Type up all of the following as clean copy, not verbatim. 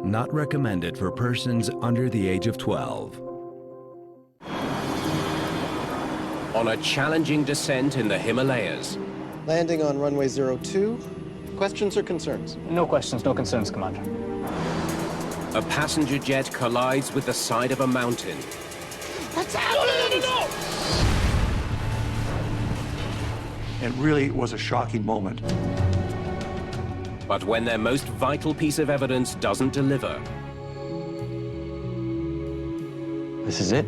not recommended for persons under the age of 12. On a challenging descent in the Himalayas. Landing on runway 02. Questions or concerns? No questions, no concerns, Commander. A passenger jet collides with the side of a mountain. What's happening? No! It really was a shocking moment. But when their most vital piece of evidence doesn't deliver... This is it?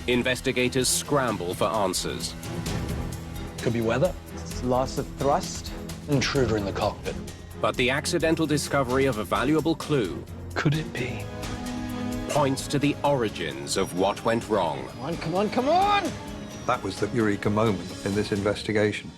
Investigators scramble for answers. Could be weather. Loss of thrust. Intruder in the cockpit. But the accidental discovery of a valuable clue... Could it be? ...points to the origins of what went wrong. Come on, come on, come on! That was the eureka moment in this investigation.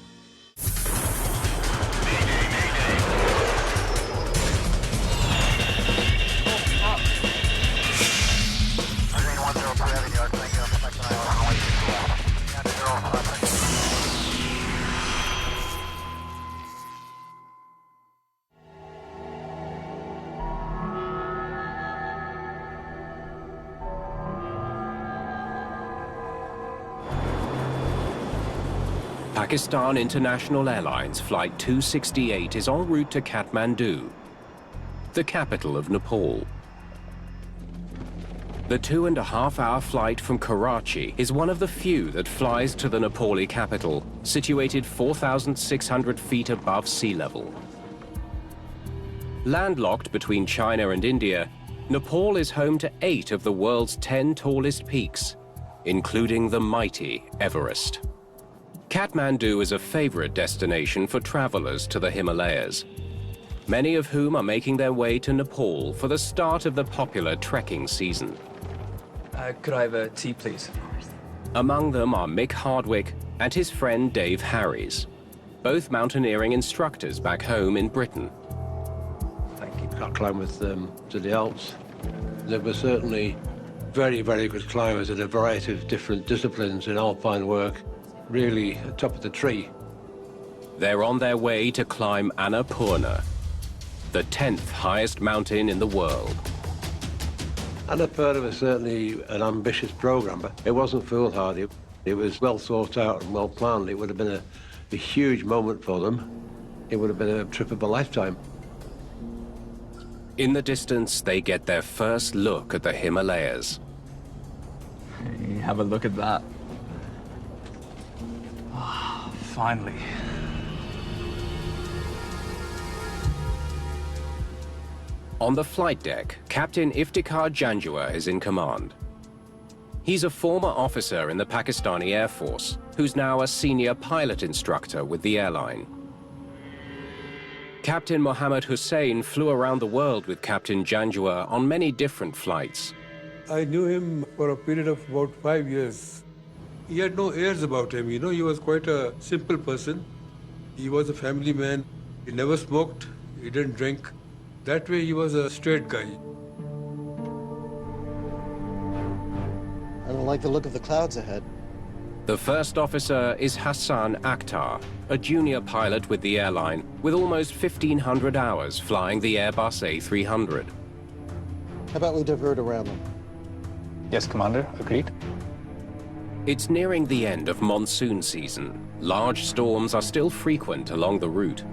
Pakistan International Airlines Flight 268 is en route to Kathmandu, the capital of Nepal. The 2.5-hour flight from Karachi is one of the few that flies to the Nepali capital, situated 4,600 feet above sea level. Landlocked between China and India, Nepal is home to 8 of the world's 10 tallest peaks, including the mighty Everest. Kathmandu is a favorite destination for travelers to the Himalayas, many of whom are making their way to Nepal for the start of the popular trekking season. Could I have a tea, please? Among them are Mick Hardwick and his friend Dave Harries, both mountaineering instructors back home in Britain. Thank you. I climbed with them to the Alps. They were certainly very, very good climbers in a variety of different disciplines in alpine work. Really top of the tree. They're on their way to climb Annapurna, the 10th highest mountain in the world. Annapurna was certainly an ambitious program, but it wasn't foolhardy. It was well thought out and well planned. It would have been a huge moment for them. It would have been a trip of a lifetime. In the distance, they get their first look at the Himalayas. Hey, have a look at that. Finally. On the flight deck, Captain Iftikhar Janjua is in command. He's a former officer in the Pakistani Air Force, who's now a senior pilot instructor with the airline. Captain Mohammed Hussain flew around the world with Captain Janjua on many different flights. I knew him for a period of about 5 years. He had no airs about him, you know, he was quite a simple person. He was a family man. He never smoked, he didn't drink. That way he was a straight guy. I don't like the look of the clouds ahead. The first officer is Hassan Akhtar, a junior pilot with the airline, with almost 1,500 hours flying the Airbus A300. How about we divert around them? Yes, Commander. Agreed. It's nearing the end of monsoon season. Large storms are still frequent along the route.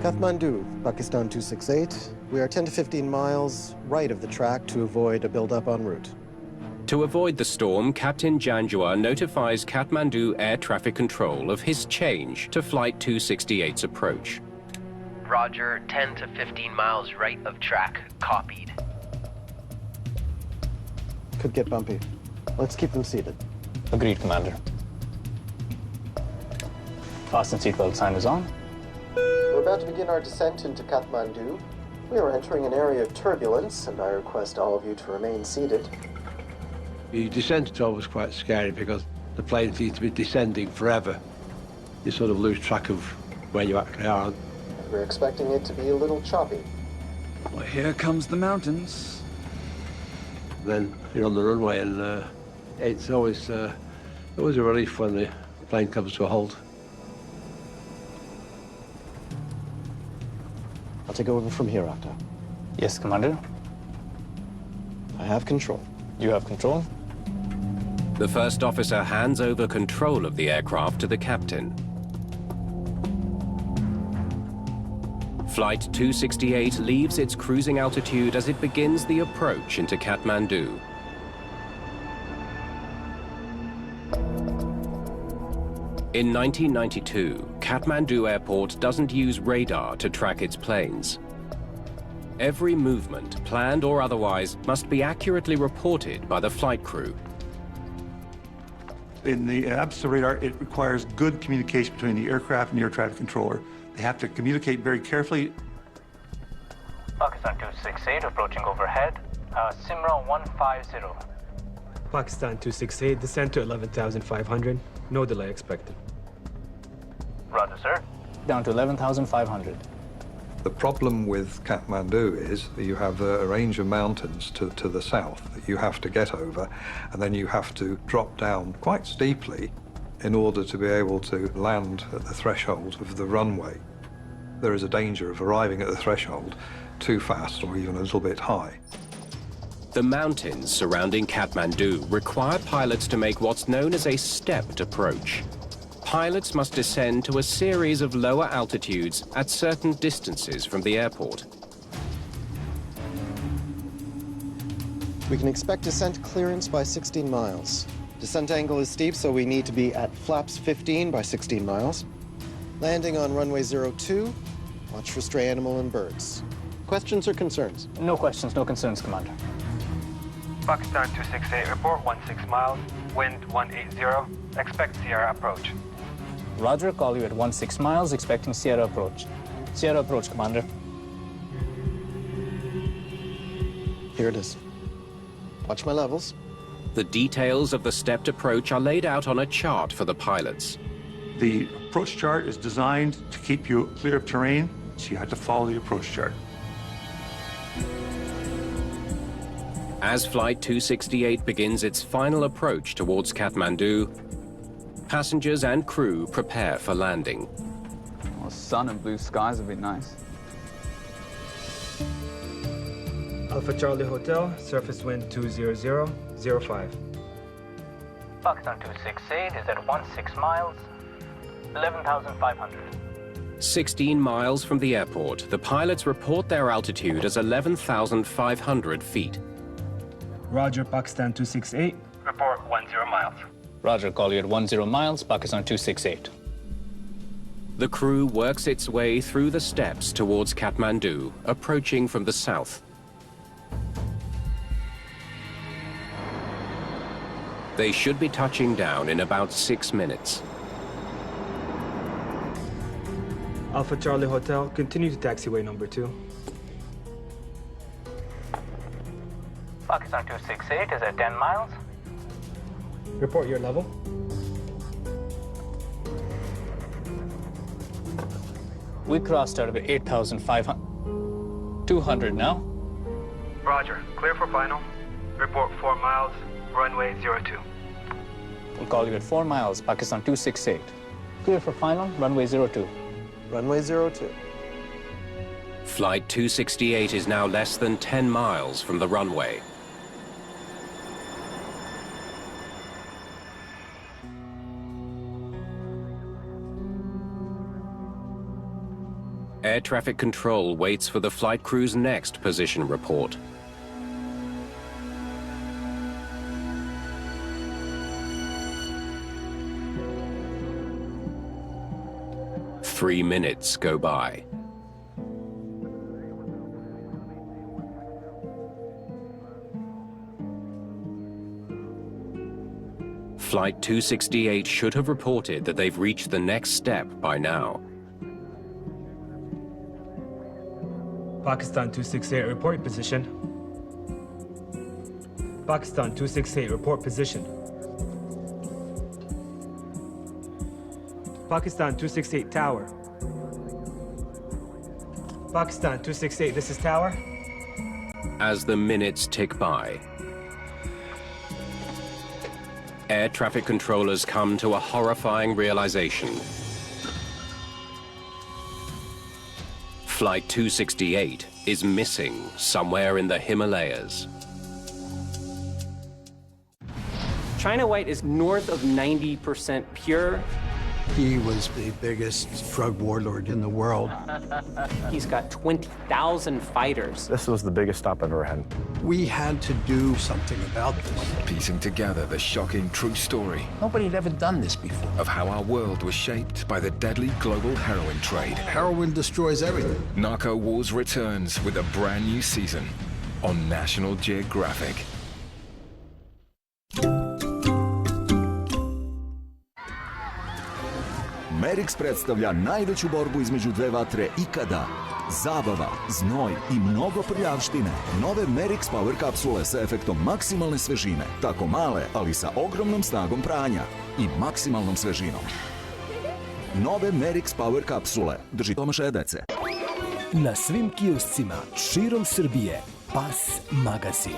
Kathmandu, Pakistan 268. We are 10 to 15 miles right of the track to avoid a buildup en route. To avoid the storm, Captain Janjua notifies Kathmandu Air Traffic Control of his change to Flight 268's approach. Roger, 10 to 15 miles right of track, copied. Could get bumpy. Let's keep them seated. Agreed, Commander. Fasten seatbelt sign is on. We're about to begin our descent into Kathmandu. We are entering an area of turbulence, and I request all of you to remain seated. The descent is always quite scary because the plane seems to be descending forever. You sort of lose track of where you actually are. We're expecting it to be a little choppy. Well, here comes the mountains. Then you're on the runway, and it's always a relief when the plane comes to a halt. I'll take over from here, Octa. Yes, Commander. I have control. You have control. The first officer hands over control of the aircraft to the captain. Flight 268 leaves its cruising altitude as it begins the approach into Kathmandu. In 1992, Kathmandu Airport doesn't use radar to track its planes. Every movement, planned or otherwise, must be accurately reported by the flight crew. In the absence of radar, it requires good communication between the aircraft and the air traffic controller. They have to communicate very carefully. Pakistan 268 approaching overhead. Simra 150. Pakistan 268, descend to 11,500. No delay expected. Roger, sir. Down to 11,500. The problem with Kathmandu is that you have a range of mountains to the south that you have to get over, and then you have to drop down quite steeply in order to be able to land at the threshold of the runway. There is a danger of arriving at the threshold too fast or even a little bit high. The mountains surrounding Kathmandu require pilots to make what's known as a stepped approach. Pilots must descend to a series of lower altitudes at certain distances from the airport. We can expect descent clearance by 16 miles. Descent angle is steep, so we need to be at flaps 15 by 16 miles. Landing on runway 02. Watch for stray animal and birds. Questions or concerns? No questions, no concerns, Commander. Pakistan 268 report 16 miles. Wind 180. Expect Sierra approach. Roger, call you at 16 miles, expecting Sierra approach. Sierra approach, Commander. Here it is. Watch my levels. The details of the stepped approach are laid out on a chart for the pilots. The approach chart is designed to keep you clear of terrain, so you have to follow the approach chart. As Flight 268 begins its final approach towards Kathmandu, passengers and crew prepare for landing. Well, sun and blue skies would be nice. Alpha Charlie Hotel, surface wind 20005. Pakistan 268 is at 16 miles. 11,500. 16 miles from the airport, the pilots report their altitude as 11,500 feet. Roger, Pakistan 268. Report 10 miles. Roger, call you at 10 miles, Pakistan 268. The crew works its way through the steps towards Kathmandu, approaching from the south. They should be touching down in about 6 minutes. Alpha Charlie Hotel, continue to taxiway number 2. Pakistan 268 is at 10 miles. Report your level. We crossed out of 8,500. 200 now. Roger, clear for final. Report 4 miles, runway 02. We'll call you at 4 miles, Pakistan 268. Clear for final, runway 02. Runway 02. Flight 268 is now less than 10 miles from the runway. Air traffic control waits for the flight crew's next position report. Three minutes go by. Flight 268 should have reported that they've reached the next step by now. Pakistan 268, report position. Pakistan 268, report position. Pakistan 268, tower. Pakistan 268, this is tower. As the minutes tick by, air traffic controllers come to a horrifying realization. Flight 268 is missing somewhere in the Himalayas. China white is north of 90% pure. He was the biggest drug warlord in the world. He's got 20,000 fighters. This was the biggest stop I've ever had. We had to do something about this. Piecing together the shocking true story Nobody had ever done this before. of how our world was shaped by the deadly global heroin trade. Heroin destroys everything. Narco Wars returns with a brand new season on National Geographic. Merix predstavlja najveću borbu između dve vatre ikada. Zabava, znoj i mnogo prljavštine. Nove Merix Power kapsule sa efektom maksimalne svežine. Tako male, ali sa ogromnom snagom pranja i maksimalnom svežinom. Nove Merix Power kapsule. Drži domašaja dece. Na svim kioscima širom Srbije. Pas magazin.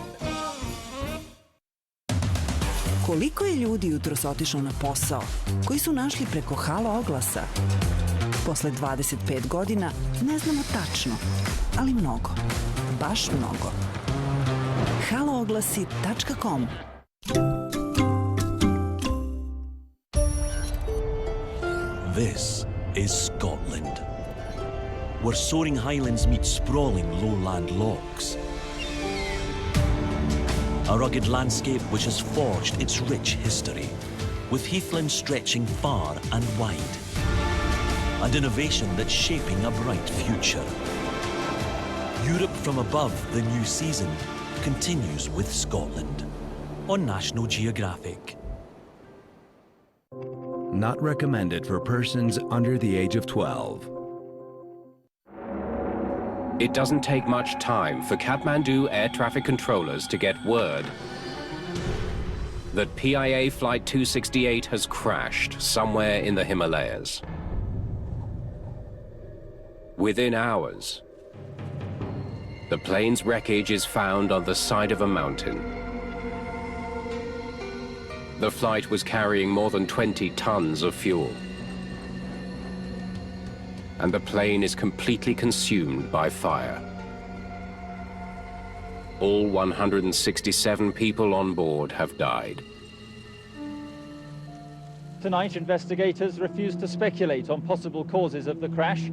Koliko je ljudi jutros otišlo na posao, koji su našli preko halo oglasa? Posle 25 godina ne znamo tačno, ali mnogo. Baš mnogo. halooglasi.com. This is Scotland, where soaring highlands meet sprawling lowland lochs. A rugged landscape which has forged its rich history, with heathlands stretching far and wide, and innovation that's shaping a bright future. Europe from above, the new season, continues with Scotland on National Geographic. Not recommended for persons under the age of 12. It doesn't take much time for Kathmandu air traffic controllers to get word that PIA Flight 268 has crashed somewhere in the Himalayas. Within hours, the plane's wreckage is found on the side of a mountain. The flight was carrying more than 20 tons of fuel, and the plane is completely consumed by fire. All 167 people on board have died. Tonight, investigators refuse to speculate on possible causes of the crash.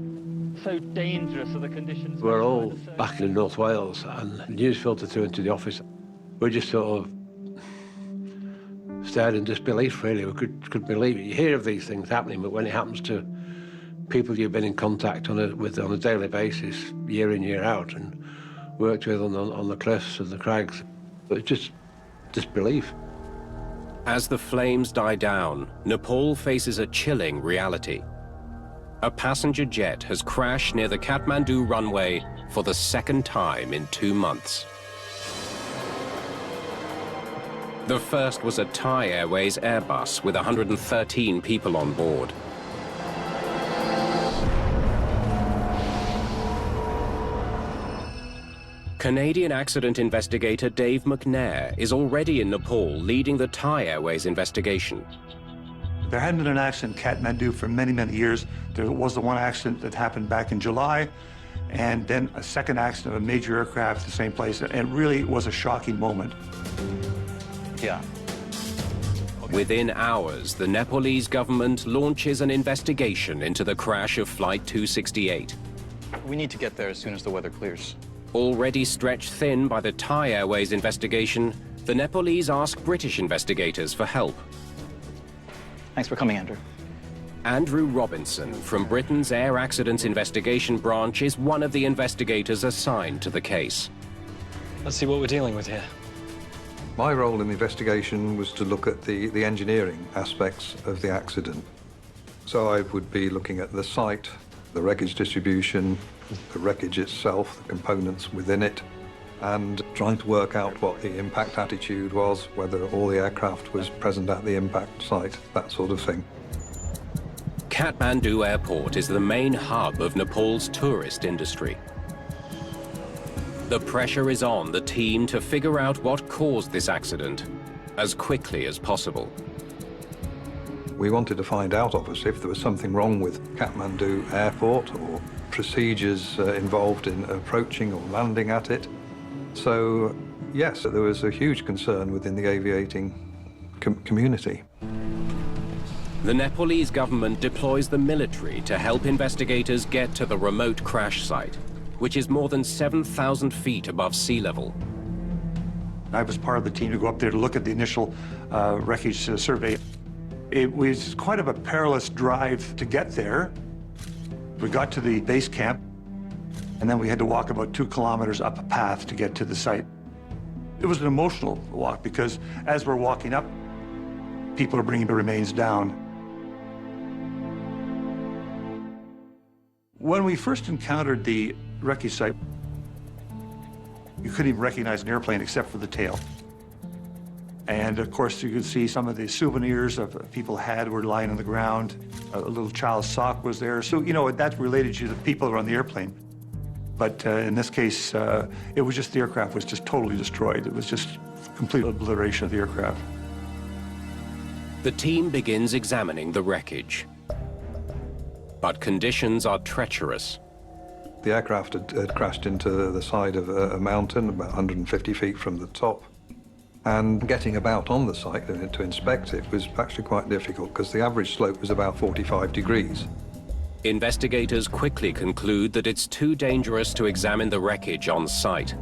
So dangerous are the conditions. We're all back in North Wales, and the news filtered through into the office. We just sort of stared in disbelief, really. We could believe it. You hear of these things happening, but when it happens to people you've been in contact with on a daily basis, year in, year out, and worked with on the cliffs and the crags, it's just disbelief. As the flames die down, Nepal faces a chilling reality. A passenger jet has crashed near the Kathmandu runway for the second time in 2 months. The first was a Thai Airways Airbus with 113 people on board. Canadian accident investigator Dave McNair is already in Nepal leading the Thai Airways investigation. There hadn't been an accident in Kathmandu for many, many years. There was the one accident that happened back in July, and then a second accident of a major aircraft at the same place, and it really was a shocking moment. Yeah. Within hours, the Nepalese government launches an investigation into the crash of Flight 268. We need to get there as soon as the weather clears. Already stretched thin by the Thai Airways investigation, the Nepalese ask British investigators for help. Thanks for coming, Andrew. Andrew Robinson from Britain's Air Accidents Investigation Branch is one of the investigators assigned to the case. Let's see what we're dealing with here. My role in the investigation was to look at the engineering aspects of the accident. So I would be looking at the site, the wreckage distribution, the wreckage itself, the components within it, and trying to work out what the impact attitude was, whether all the aircraft was present at the impact site, that sort of thing. Kathmandu Airport is the main hub of Nepal's tourist industry. The pressure is on the team to figure out what caused this accident as quickly as possible. We wanted to find out, obviously, if there was something wrong with Kathmandu Airport or procedures involved in approaching or landing at it. So, yes, there was a huge concern within the aviating community. The Nepalese government deploys the military to help investigators get to the remote crash site, which is more than 7,000 feet above sea level. I was part of the team to go up there to look at the initial wreckage survey. It was quite of a perilous drive to get there. We got to the base camp, and then we had to walk about 2 kilometers up a path to get to the site. It was an emotional walk because as we're walking up, people are bringing the remains down. When we first encountered the wreckage site, you couldn't even recognize an airplane except for the tail. And of course, you could see some of the souvenirs of people had were lying on the ground. A little child's sock was there. So, you know, that related to the people that were on the airplane. But in this case, it was just the aircraft was just totally destroyed. It was just complete obliteration of the aircraft. The team begins examining the wreckage. But conditions are treacherous. The aircraft had crashed into the side of a mountain about 150 feet from the top. And getting about on the site to inspect it was actually quite difficult because the average slope was about 45 degrees. Investigators quickly conclude that it's too dangerous to examine the wreckage on site.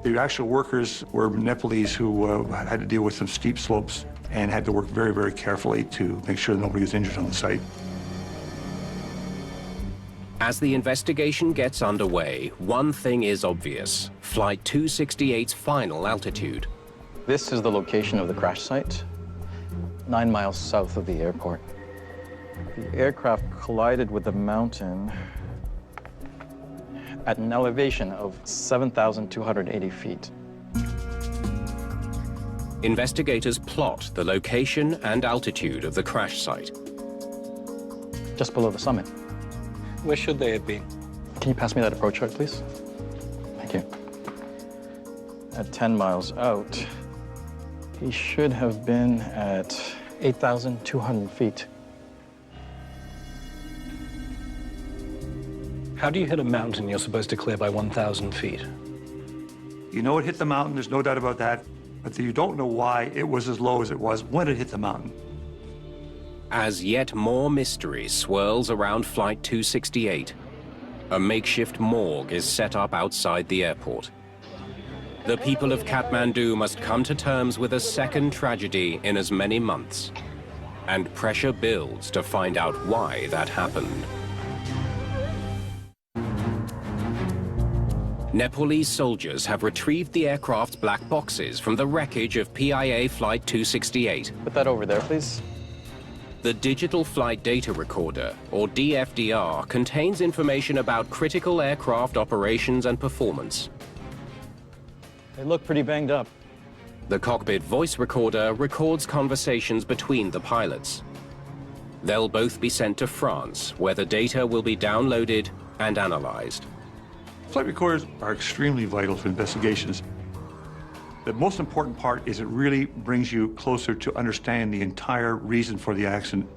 The actual workers were Nepalese who had to deal with some steep slopes and had to work very, very carefully to make sure that nobody was injured on the site. As the investigation gets underway, one thing is obvious: Flight 268's final altitude. This is the location of the crash site, 9 miles south of the airport. The aircraft collided with the mountain at an elevation of 7,280 feet. Investigators plot the location and altitude of the crash site. Just below the summit. Where should they have been? Can you pass me that approach chart, please? Thank you. At 10 miles out, he should have been at 8,200 feet. How do you hit a mountain you're supposed to clear by 1,000 feet? You know it hit the mountain, there's no doubt about that, but you don't know why it was as low as it was when it hit the mountain. As yet more mystery swirls around Flight 268, a makeshift morgue is set up outside the airport. The people of Kathmandu must come to terms with a second tragedy in as many months, and pressure builds to find out why that happened. Nepalese soldiers have retrieved the aircraft's black boxes from the wreckage of PIA Flight 268. Put that over there, please. The Digital Flight Data Recorder, or DFDR, contains information about critical aircraft operations and performance. They look pretty banged up. The cockpit voice recorder records conversations between the pilots. They'll both be sent to France, where the data will be downloaded and analyzed. Flight recorders are extremely vital to investigations. The most important part is it really brings you closer to understanding the entire reason for the accident.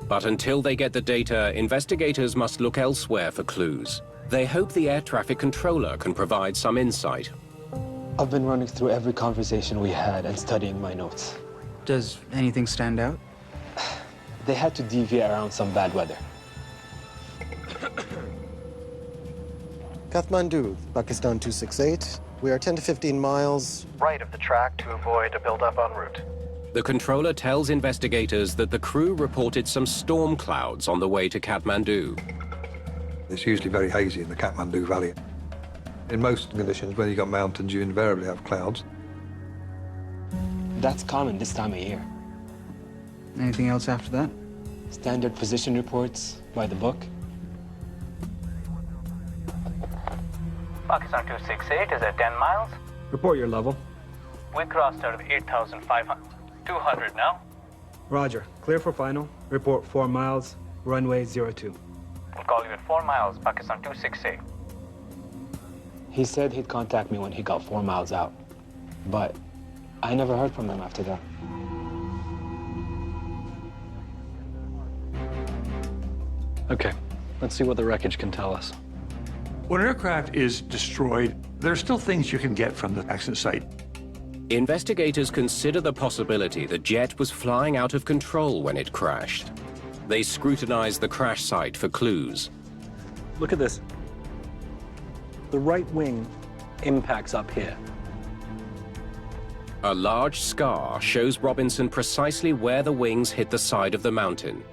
But until they get the data, investigators must look elsewhere for clues. They hope the air traffic controller can provide some insight. I've been running through every conversation we had and studying my notes. Does anything stand out? They had to deviate around some bad weather. Kathmandu, Pakistan 268. We are 10 to 15 miles right of the track to avoid a buildup en route. The controller tells investigators that the crew reported some storm clouds on the way to Kathmandu. It's usually very hazy in the Kathmandu Valley. In most conditions, when you've got mountains, you invariably have clouds. That's common this time of year. Anything else after that? Standard position reports by the book. Pakistan 268 is at 10 miles. Report your level. We crossed out of 8,500. 200 now. Roger. Clear for final. Report 4 miles. Runway 02. We'll call you at 4 miles, Pakistan 268. He said he'd contact me when he got 4 miles out. But I never heard from him after that. Okay, let's see what the wreckage can tell us. When an aircraft is destroyed, there are still things you can get from the accident site. Investigators consider the possibility the jet was flying out of control when it crashed. They scrutinize the crash site for clues. Look at this. The right wing impacts up here. A large scar shows Robinson precisely where the wings hit the side of the mountain.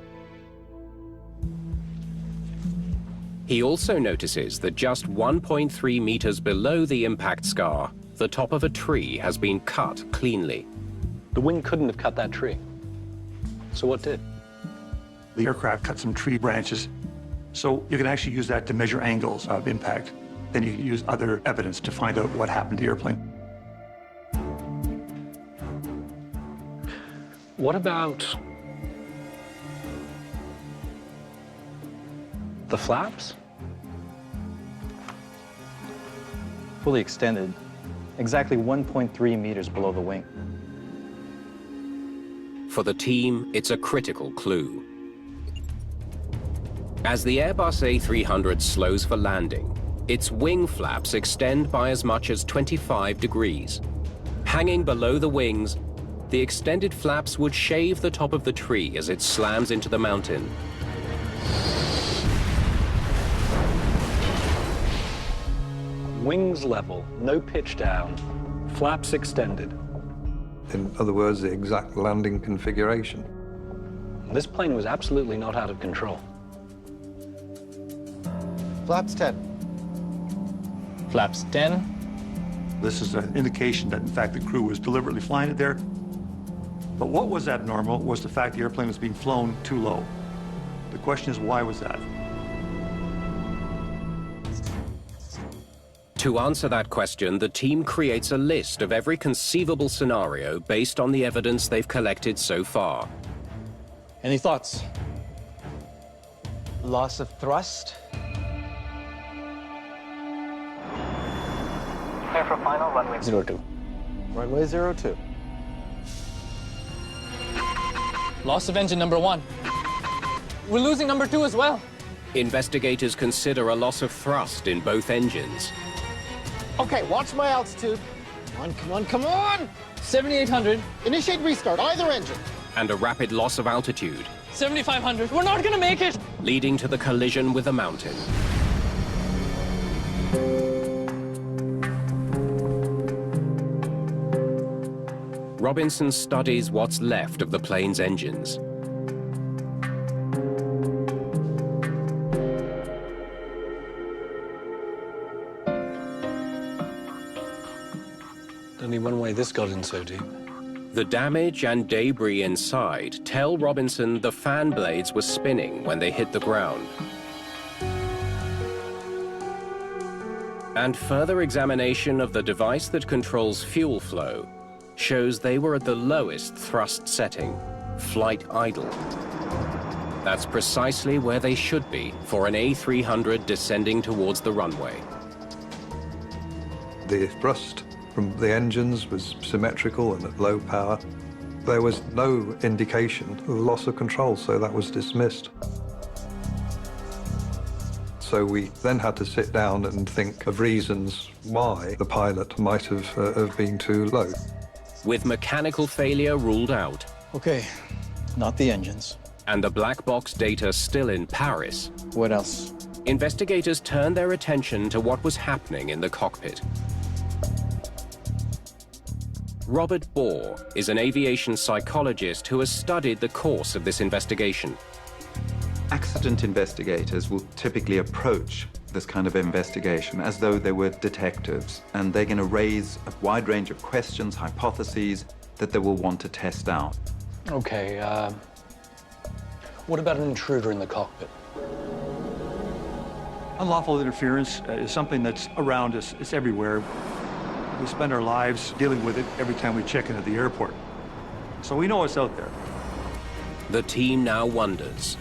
He also notices that just 1.3 meters below the impact scar, the top of a tree has been cut cleanly. The wing couldn't have cut that tree. So what did? The aircraft cut some tree branches, so you can actually use that to measure angles of impact. Then you can use other evidence to find out what happened to the airplane. What about the flaps? Fully extended, exactly 1.3 meters below the wing. For the team, it's a critical clue. As the Airbus A300 slows for landing, its wing flaps extend by as much as 25 degrees. Hanging below the wings, the extended flaps would shave the top of the tree as it slams into the mountain. Wings level, no pitch down, flaps extended. In other words, the exact landing configuration. This plane was absolutely not out of control. Flaps 10. Flaps 10. This is an indication that, in fact, the crew was deliberately flying it there. But what was abnormal was the fact the airplane was being flown too low. The question is, why was that? To answer that question, the team creates a list of every conceivable scenario based on the evidence they've collected so far. Any thoughts? Loss of thrust? Clear for final, runway 02. Runway 02. Loss of engine number 1. We're losing number 2 as well. Investigators consider a loss of thrust in both engines. Okay, watch my altitude. Come on, come on, come on! 7,800. Initiate restart, either engine. And a rapid loss of altitude, 7,500. We're not gonna make it! leading to the collision with the mountain. Robinson studies what's left of the plane's engines. Only one way this got in so deep. The damage and debris inside tell Robinson the fan blades were spinning when they hit the ground. And further examination of the device that controls fuel flow shows they were at the lowest thrust setting, flight idle. That's precisely where they should be for an A300 descending towards the runway. The thrust from the engines was symmetrical and at low power. There was no indication of loss of control, so that was dismissed. So we then had to sit down and think of reasons why the pilot might have been too low. With mechanical failure ruled out. Okay, not the engines. And the black box data still in Paris. What else? Investigators turned their attention to what was happening in the cockpit. Robert Bohr is an aviation psychologist who has studied the course of this investigation. Accident investigators will typically approach this kind of investigation as though they were detectives, and they're going to raise a wide range of questions, hypotheses that they will want to test out. Okay, what about an intruder in the cockpit? Unlawful interference is something that's around us. It's everywhere. We spend our lives dealing with it every time we check into the airport. So we know it's out there. The team now wonders,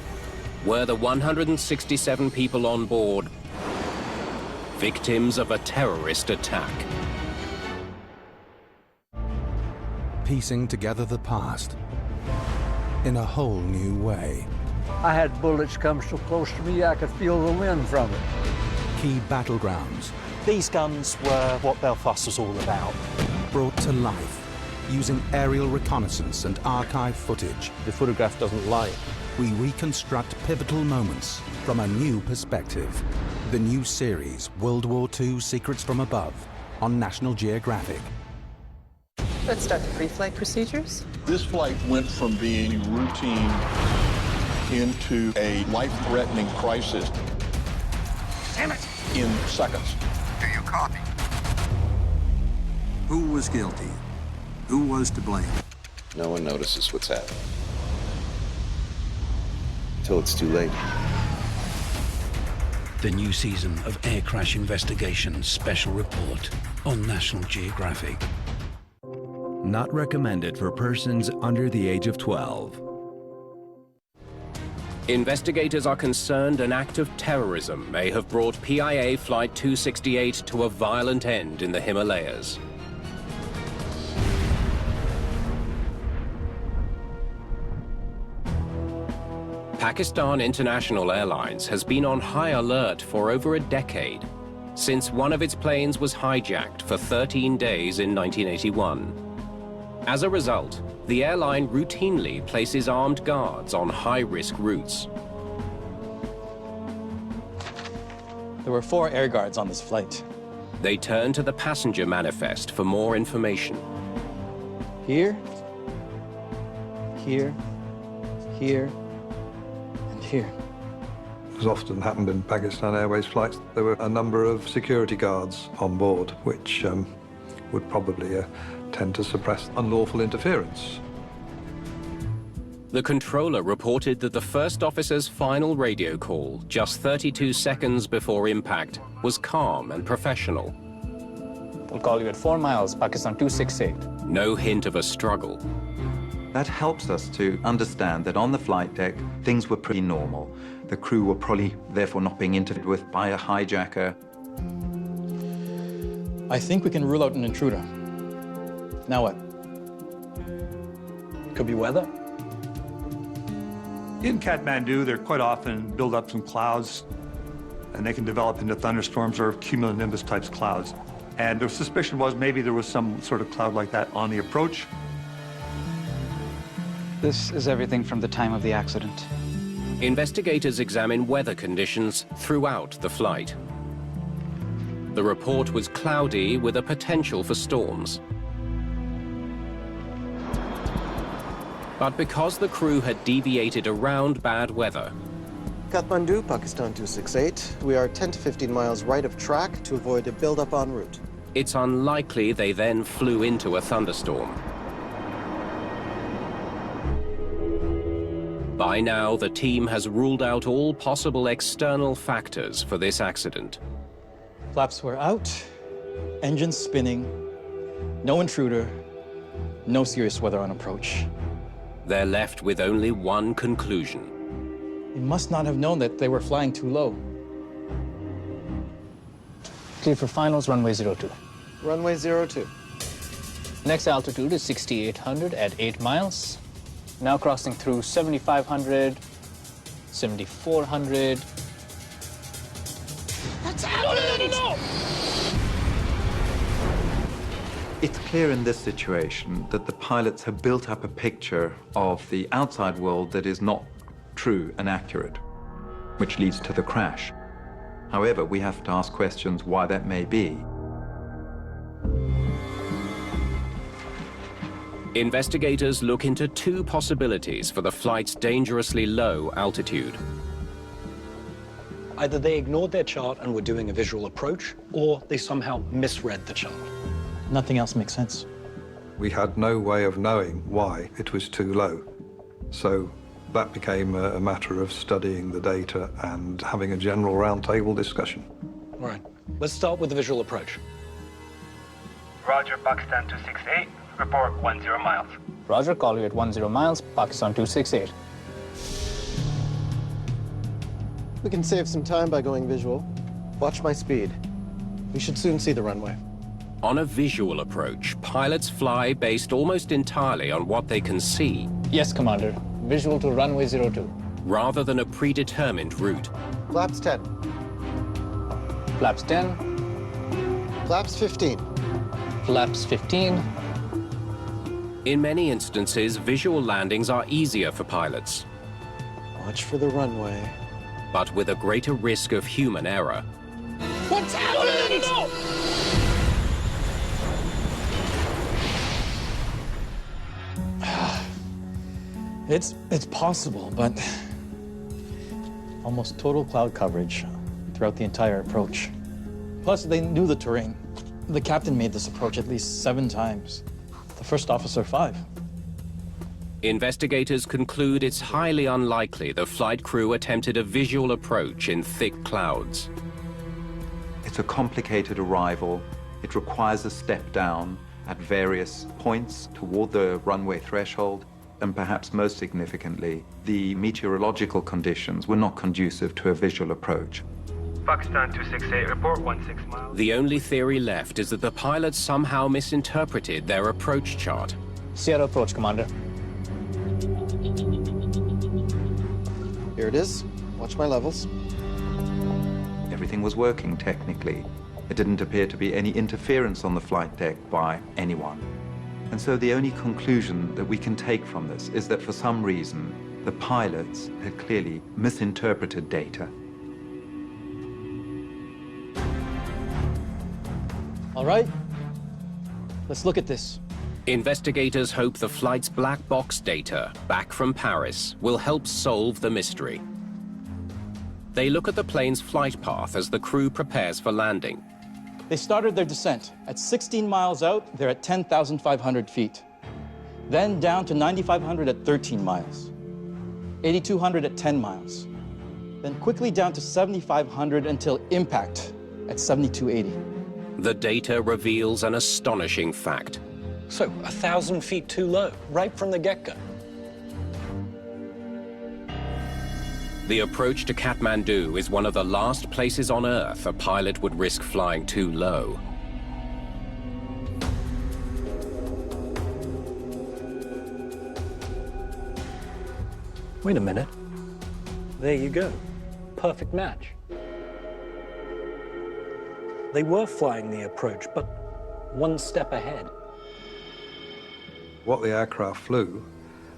were the 167 people on board victims of a terrorist attack? Piecing together the past in a whole new way. I had bullets come so close to me I could feel the wind from it. Key battlegrounds. These guns were what Belfast was all about. Brought to life using aerial reconnaissance and archive footage. The photograph doesn't lie. We reconstruct pivotal moments from a new perspective. The new series, World War II Secrets from Above, on National Geographic. Let's start the pre-flight procedures. This flight went from being routine into a life-threatening crisis. Damn it! In seconds. Do you copy? Who was guilty? Who was to blame? No one notices what's happening. Until it's too late. The new season of Air Crash Investigations Special Report on National Geographic. Not recommended for persons under the age of 12. Investigators are concerned an act of terrorism may have brought PIA Flight 268 to a violent end in the Himalayas. Pakistan International Airlines has been on high alert for over a decade, since one of its planes was hijacked for 13 days in 1981. As a result, the airline routinely places armed guards on high-risk routes. There were 4 air guards on this flight. They turn to the passenger manifest for more information. Here, here, here, and here. As often happened in Pakistan Airways flights, there were a number of security guards on board, which would probably tend to suppress unlawful interference. The controller reported that the first officer's final radio call, just 32 seconds before impact, was calm and professional. We'll call you at 4 miles, Pakistan 268. No hint of a struggle. That helps us to understand that on the flight deck, things were pretty normal. The crew were probably therefore not being interfered with by a hijacker. I think we can rule out an intruder. Now what? Could be weather. In Kathmandu, there quite often build up some clouds, and they can develop into thunderstorms or cumulonimbus type clouds. And their suspicion was maybe there was some sort of cloud like that on the approach. This is everything from the time of the accident. Investigators examine weather conditions throughout the flight. The report was cloudy with a potential for storms. But because the crew had deviated around bad weather, Kathmandu, Pakistan 268. We are 10 to 15 miles right of track to avoid a buildup en route. it's unlikely they then flew into a thunderstorm. By now, the team has ruled out all possible external factors for this accident. Flaps were out, engines spinning, no intruder, no serious weather on approach. They're left with only one conclusion. He must not have known that they were flying too low. Clear for finals, runway 02. Runway 02. Next altitude is 6,800 at 8 miles. Now crossing through 7,500, 7,400. That's happening! No! It's clear in this situation that the pilots have built up a picture of the outside world that is not true and accurate, which leads to the crash. However, we have to ask questions why that may be. Investigators look into two possibilities for the flight's dangerously low altitude. Either they ignored their chart and were doing a visual approach, or they somehow misread the chart. Nothing else makes sense. We had no way of knowing why it was too low. So that became a matter of studying the data and having a general roundtable discussion. All right, let's start with the visual approach. Roger, Pakistan 268, report 10 miles. Roger, call you at 10 miles, Pakistan 268. We can save some time by going visual. Watch my speed. We should soon see the runway. On a visual approach, pilots fly based almost entirely on what they can see. Yes, Commander. Visual to runway 02. rather than a predetermined route. Flaps 10. Flaps 10. Flaps 15. Flaps 15. In many instances, visual landings are easier for pilots, Watch for the runway. but with a greater risk of human error. What's happening? No! It's possible, but almost total cloud coverage throughout the entire approach. Plus, they knew the terrain. The captain made this approach at least 7 times. The first officer 5. Investigators conclude it's highly unlikely the flight crew attempted a visual approach in thick clouds. It's a complicated arrival. It requires a step down at various points toward the runway threshold. And perhaps most significantly, the meteorological conditions were not conducive to a visual approach. Pakistan 268, report 16 miles. The only theory left is that the pilots somehow misinterpreted their approach chart. Sierra approach, Commander. Here it is. Watch my levels. Everything was working technically. There didn't appear to be any interference on the flight deck by anyone. And so the only conclusion that we can take from this is that for some reason, the pilots had clearly misinterpreted data. All right, let's look at this. Investigators hope the flight's black box data, back from Paris, will help solve the mystery. They look at the plane's flight path as the crew prepares for landing. They started their descent. At 16 miles out, they're at 10,500 feet. Then down to 9,500 at 13 miles. 8,200 at 10 miles. Then quickly down to 7,500 until impact at 7,280. The data reveals an astonishing fact. So, 1,000 feet too low, right from the get-go. The approach to Kathmandu is one of the last places on Earth a pilot would risk flying too low. Wait a minute. There you go. Perfect match. They were flying the approach, but one step ahead. What the aircraft flew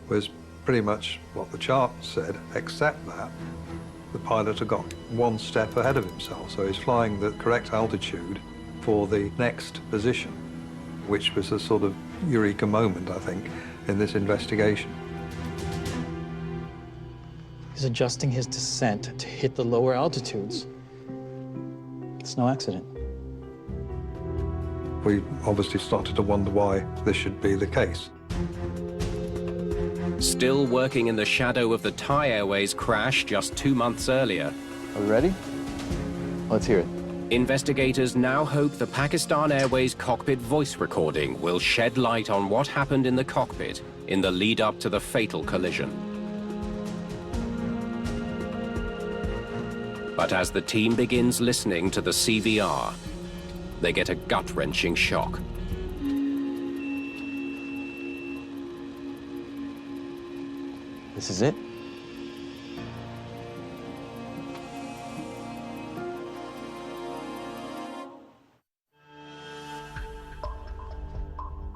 was pretty much what the chart said, except that the pilot had got one step ahead of himself. So he's flying the correct altitude for the next position, which was a sort of eureka moment, I think, in this investigation. He's adjusting his descent to hit the lower altitudes. It's no accident. We obviously started to wonder why this should be the case. Still working in the shadow of the Thai Airways crash just 2 months earlier. Are we ready? Let's hear it. Investigators now hope the Pakistan Airways cockpit voice recording will shed light on what happened in the cockpit in the lead-up to the fatal collision. But as the team begins listening to the CVR, they get a gut-wrenching shock. This is it?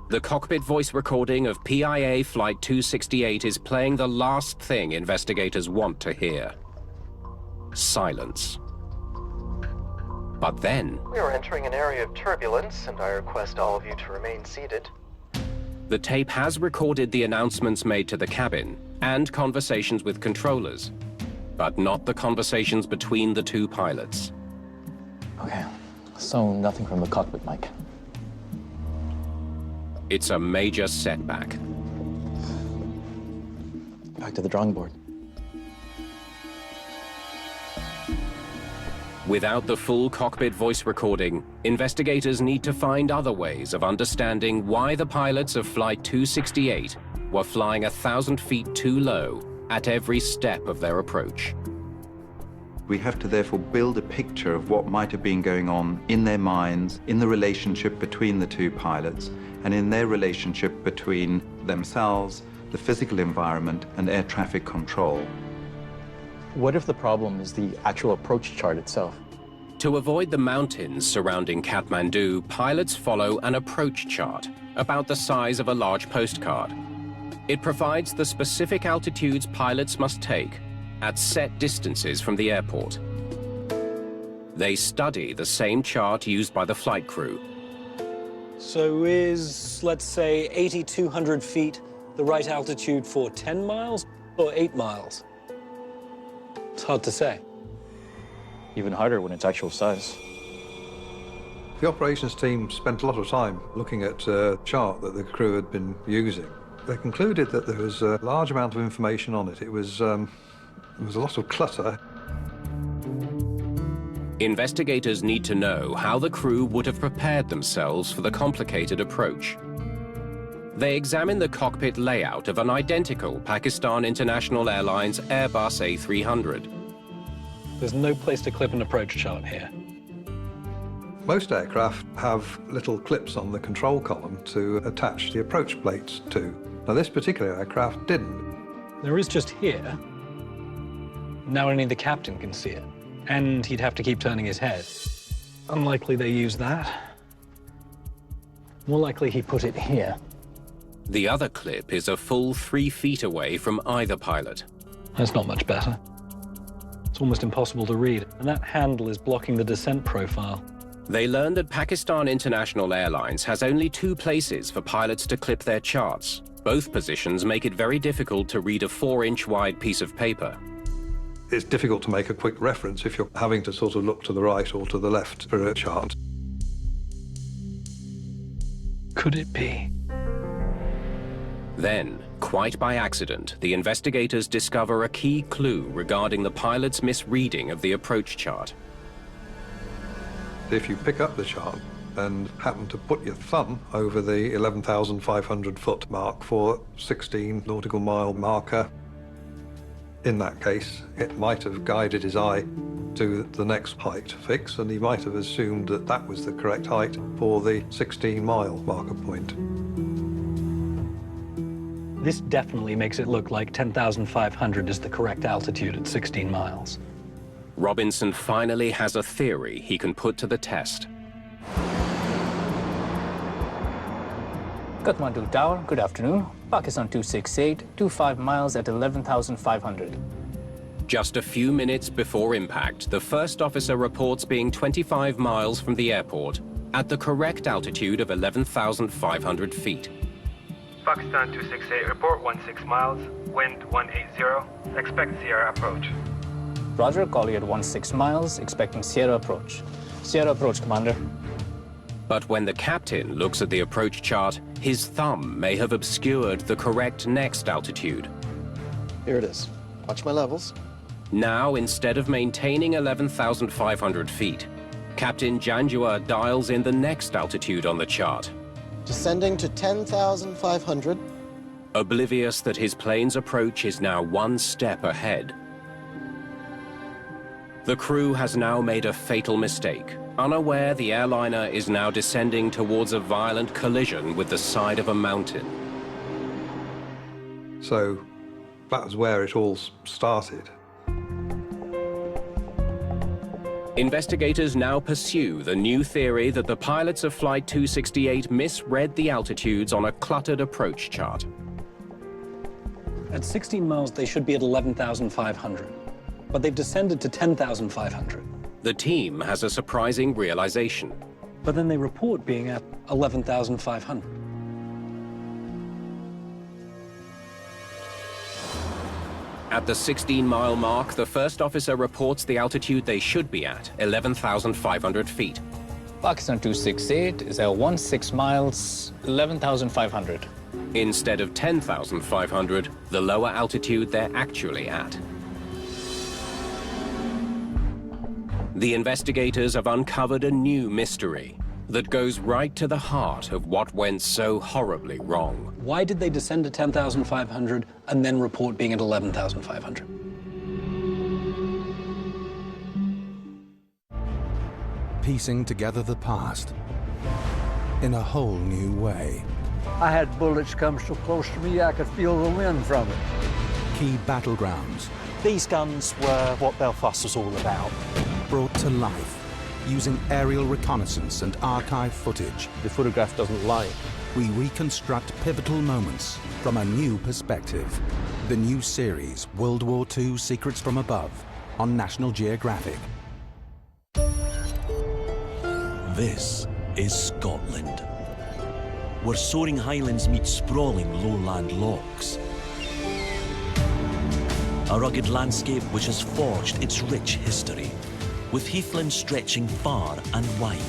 The cockpit voice recording of PIA Flight 268 is playing the last thing investigators want to hear. Silence. But then... We are entering an area of turbulence, and I request all of you to remain seated. The tape has recorded the announcements made to the cabin and conversations with controllers, but not the conversations between the two pilots. Okay, so nothing from the cockpit mic. It's a major setback. Back to the drawing board. Without the full cockpit voice recording, investigators need to find other ways of understanding why the pilots of Flight 268 were flying 1,000 feet too low at every step of their approach. We have to therefore build a picture of what might have been going on in their minds, in the relationship between the two pilots, and in their relationship between themselves, the physical environment, and air traffic control. What if the problem is the actual approach chart itself? To avoid the mountains surrounding Kathmandu, pilots follow an approach chart about the size of a large postcard. It provides the specific altitudes pilots must take at set distances from the airport. They study the same chart used by the flight crew. So is, let's say, 8,200 feet the right altitude for 10 miles or 8 miles? It's hard to say. Even harder when it's actual size. The operations team spent a lot of time looking at a chart that the crew had been using. They concluded that there was a large amount of information on it. There was a lot of clutter. Investigators need to know how the crew would have prepared themselves for the complicated approach. They examine the cockpit layout of an identical Pakistan International Airlines Airbus A300. There's no place to clip an approach chart here. Most aircraft have little clips on the control column to attach the approach plates to. Now, this particular aircraft didn't. There is just here. Now only the captain can see it. And he'd have to keep turning his head. Unlikely they use that. More likely he put it here. The other clip is a full 3 feet away from either pilot. That's not much better. It's almost impossible to read, and that handle is blocking the descent profile. They learned that Pakistan International Airlines has only 2 places for pilots to clip their charts. Both positions make it very difficult to read a 4-inch wide piece of paper. It's difficult to make a quick reference if you're having to sort of look to the right or to the left for a chart. Could it be? Then, quite by accident, the investigators discover a key clue regarding the pilot's misreading of the approach chart. If you pick up the chart and happen to put your thumb over the 11,500 foot mark for 16 nautical mile marker, in that case, it might have guided his eye to the next height fix, and he might have assumed that that was the correct height for the 16-mile marker point. This definitely makes it look like 10,500 is the correct altitude at 16 miles. Robinson finally has a theory he can put to the test. Kathmandu Tower, good afternoon. Pakistan 268, 25 miles at 11,500. Just a few minutes before impact, the first officer reports being 25 miles from the airport at the correct altitude of 11,500 feet. Pakistan 268, report 16 miles, wind 180, expect Sierra approach. Roger, call you at 16 miles, expecting Sierra approach. Sierra approach, Commander. But when the captain looks at the approach chart, his thumb may have obscured the correct next altitude. Here it is. Watch my levels. Now, instead of maintaining 11,500 feet, Captain Janjua dials in the next altitude on the chart. Descending to 10,500. Oblivious that his plane's approach is now 1 step ahead. The crew has now made a fatal mistake, unaware the airliner is now descending towards a violent collision with the side of a mountain. So that was where it all started. Investigators now pursue the new theory that the pilots of Flight 268 misread the altitudes on a cluttered approach chart. At 16 miles, they should be at 11,500, but they've descended to 10,500. The team has a surprising realization. But then they report being at 11,500. At the 16-mile mark, the first officer reports the altitude they should be at, 11,500 feet. Pakistan 268 is at 16 miles, 11,500. Instead of 10,500, the lower altitude they're actually at. The investigators have uncovered a new mystery that goes right to the heart of what went so horribly wrong. Why did they descend to 10,500 and then report being at 11,500? Piecing together the past in a whole new way. I had bullets come so close to me I could feel the wind from it. key battlegrounds. These guns were what Belfast was all about. Brought to life using aerial reconnaissance and archive footage. The photograph doesn't lie. We reconstruct pivotal moments from a new perspective. The new series, World War II Secrets from Above, on National Geographic. This is Scotland, where soaring highlands meet sprawling lowland lochs. A rugged landscape which has forged its rich history, with heathlands stretching far and wide,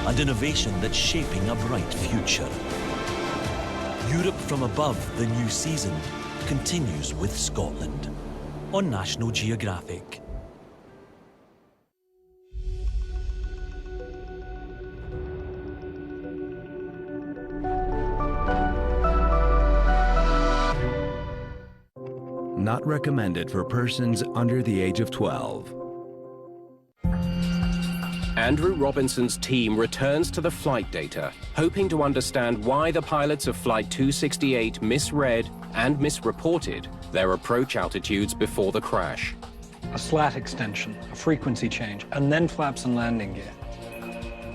and innovation that's shaping a bright future. Europe from Above, the new season, continues with Scotland on National Geographic. Not recommended for persons under the age of 12. Andrew Robinson's team returns to the flight data, hoping to understand why the pilots of Flight 268 misread and misreported their approach altitudes before the crash. A slat extension, a frequency change, and then flaps and landing gear.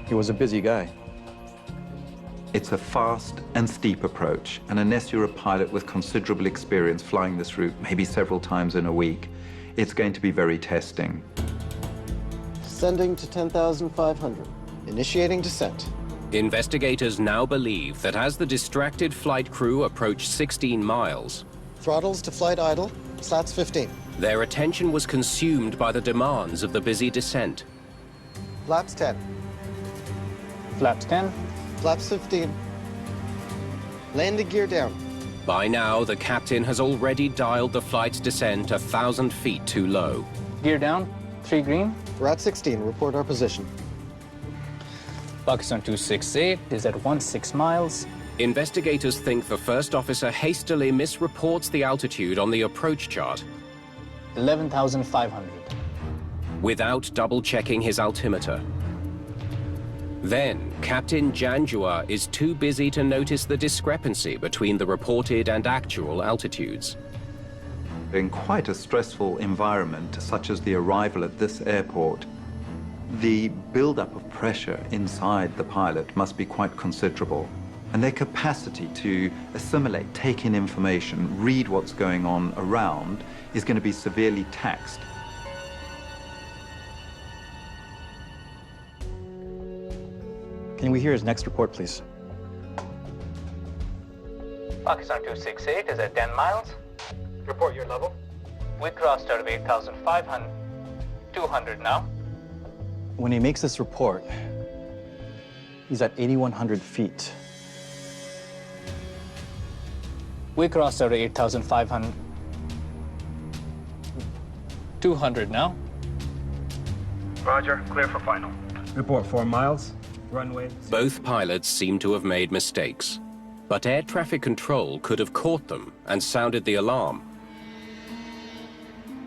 He was a busy guy. It's a fast and steep approach, and unless you're a pilot with considerable experience flying this route, maybe several times in a week, it's going to be very testing. Descending to 10,500. Initiating descent. Investigators now believe that as the distracted flight crew approached 16 miles, Throttles to flight idle, slats 15. Their attention was consumed by the demands of the busy descent. Flaps 10. Flaps 10. Flaps 15. Landing gear down. By now, the captain has already dialed the flight's descent 1,000 feet too low. Gear down, 3 green. We're at 16, report our position. Pakistan 268 is at 16 miles. Investigators think the first officer hastily misreports the altitude on the approach chart 11,500. without double-checking his altimeter. Then, Captain Janjua is too busy to notice the discrepancy between the reported and actual altitudes. In quite a stressful environment, such as the arrival at this airport, the buildup of pressure inside the pilot must be quite considerable. And their capacity to assimilate, take in information, read what's going on around is going to be severely taxed. Can we hear his next report, please? Pakistan 268 is at 10 miles. Report your level. We crossed out of 8,500. 200 now. When he makes this report, he's at 8,100 feet. We crossed out of 8,500. 200 now. Roger, clear for final. Report 4 miles. Runway. Both pilots seem to have made mistakes, but air traffic control could have caught them and sounded the alarm.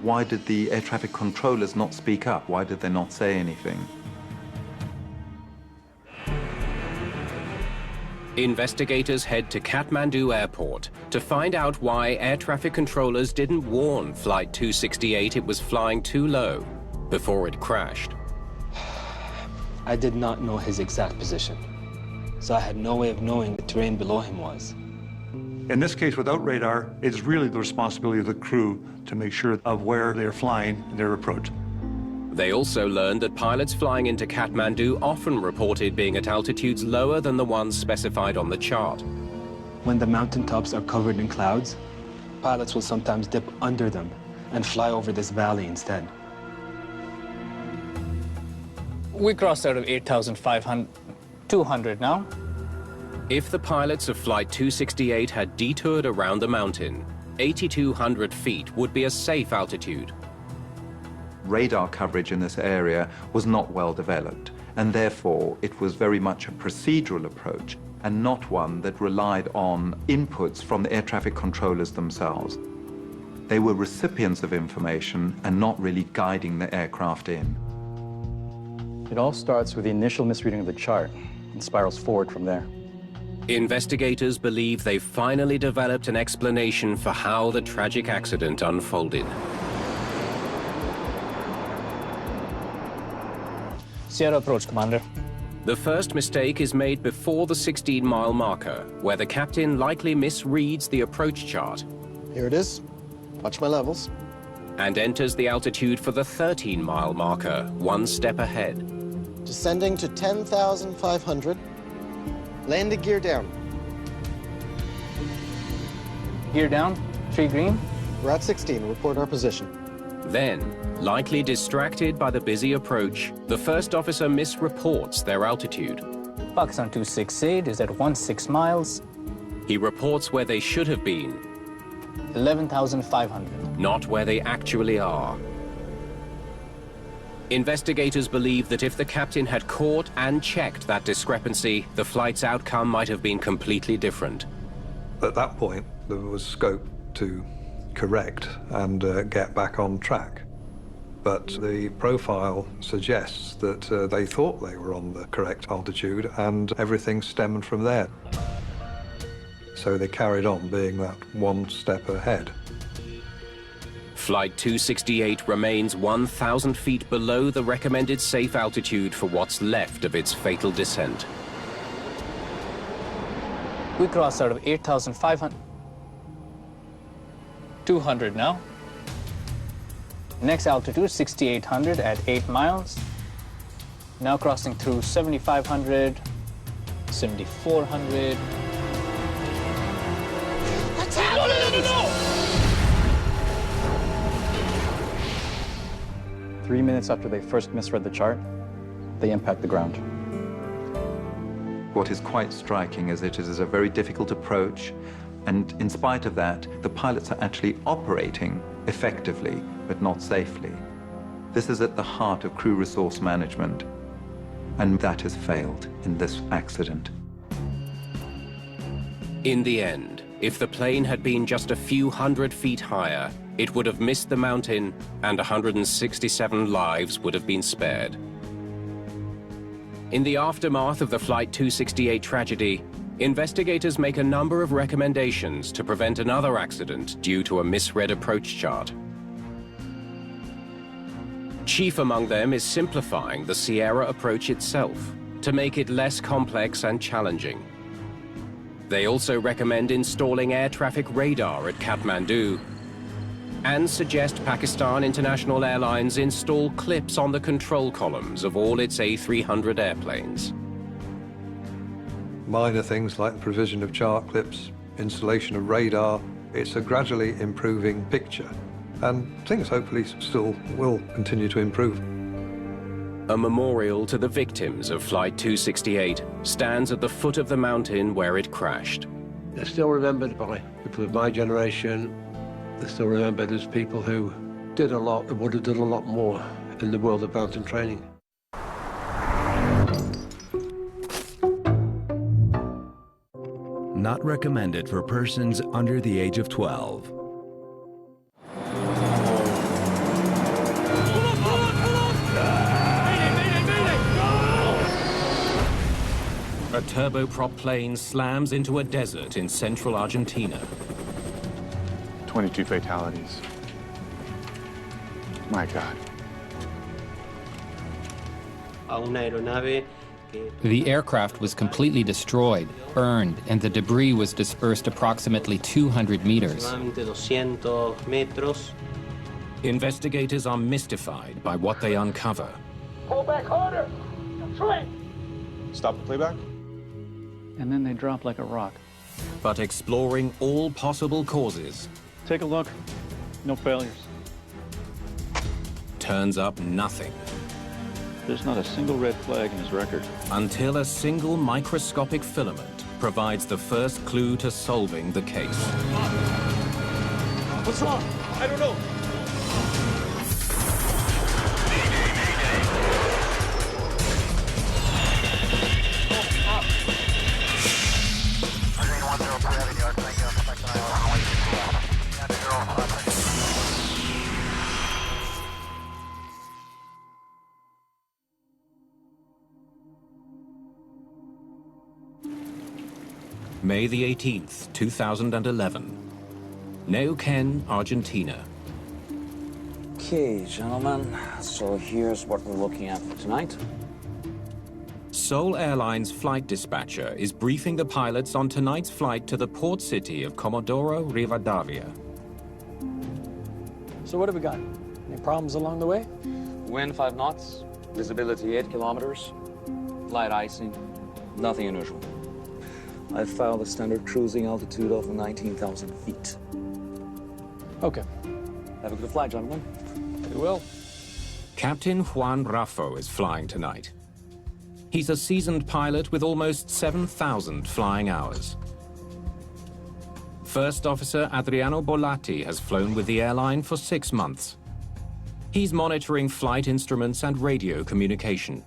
Why did the air traffic controllers not speak up? Why did they not say anything? Investigators head to Kathmandu Airport to find out why air traffic controllers didn't warn Flight 268 it was flying too low before it crashed. I did not know his exact position, so I had no way of knowing the terrain below him was. In this case, without radar, it's really the responsibility of the crew to make sure of where they're flying and their approach. They also learned that pilots flying into Kathmandu often reported being at altitudes lower than the ones specified on the chart. When the mountaintops are covered in clouds, pilots will sometimes dip under them and fly over this valley instead. We crossed out of 8,500. 200 now. If the pilots of Flight 268 had detoured around the mountain, 8,200 feet would be a safe altitude. Radar coverage in this area was not well developed, and therefore it was very much a procedural approach and not one that relied on inputs from the air traffic controllers themselves. They were recipients of information and not really guiding the aircraft in. It all starts with the initial misreading of the chart and spirals forward from there. Investigators believe they've finally developed an explanation for how the tragic accident unfolded. Sierra approach, Commander. The first mistake is made before the 16-mile marker, where the captain likely misreads the approach chart. Here it is. Watch my levels. And enters the altitude for the 13-mile marker, one step ahead. Descending to 10,500. Landing gear down. Gear down, 3 green. We're at 16, report our position. Then, likely distracted by the busy approach, the first officer misreports their altitude. Pakistan 268 is at 16 miles. He reports where they should have been. 11,500. Not where they actually are. Investigators believe that if the captain had caught and checked that discrepancy, the flight's outcome might have been completely different. At that point, there was scope to correct and get back on track. But the profile suggests that they thought they were on the correct altitude and everything stemmed from there. So they carried on being that one step ahead. Flight 268 remains 1,000 feet below the recommended safe altitude for what's left of its fatal descent. We crossed out of 8,500. 200 now. Next altitude, 6,800 at 8 miles. Now crossing through 7,500, 7,400. What's happening? No! 3 minutes after they first misread the chart, they impact the ground. What is quite striking is it is a very difficult approach, and in spite of that, the pilots are actually operating effectively, but not safely. This is at the heart of crew resource management, and that has failed in this accident. In the end, if the plane had been just a few hundred feet higher, it would have missed the mountain and 167 lives would have been spared. In the aftermath of the Flight 268 tragedy, investigators make a number of recommendations to prevent another accident due to a misread approach chart. Chief among them is simplifying the Sierra approach itself to make it less complex and challenging. They also recommend installing air traffic radar at Kathmandu and suggest Pakistan International Airlines install clips on the control columns of all its A300 airplanes. Minor things like the provision of chart clips, installation of radar, it's a gradually improving picture. And things hopefully still will continue to improve. A memorial to the victims of Flight 268 stands at the foot of the mountain where it crashed. They're still remembered by people of my generation. They're still remembered as people who did a lot and would have done a lot more in the world of mountain training. Not recommended for persons under the age of 12. A turboprop plane slams into a desert in central Argentina. 22 fatalities. My God. The aircraft was completely destroyed, burned, and the debris was dispersed approximately 200 meters. Investigators are mystified by what they uncover. Pull back harder! Troy! Stop the playback. And then they drop like a rock. But exploring all possible causes. Take a look. No failures. Turns up nothing. There's not a single red flag in his record. Until a single microscopic filament provides the first clue to solving the case. What's wrong? I don't know. May the 18th, 2011. Neuquén, Argentina. Okay, gentlemen, so here's what we're looking at for tonight. Seoul Airlines flight dispatcher is briefing the pilots on tonight's flight to the port city of Comodoro Rivadavia. So what have we got? Any problems along the way? Wind 5 knots, visibility 8 kilometers, light icing, nothing unusual. I filed a standard cruising altitude of 19,000 feet. Okay. Have a good flight, gentlemen. We will. Captain Juan Raffo is flying tonight. He's a seasoned pilot with almost 7,000 flying hours. First Officer Adriano Bolatti has flown with the airline for 6 months. He's monitoring flight instruments and radio communication.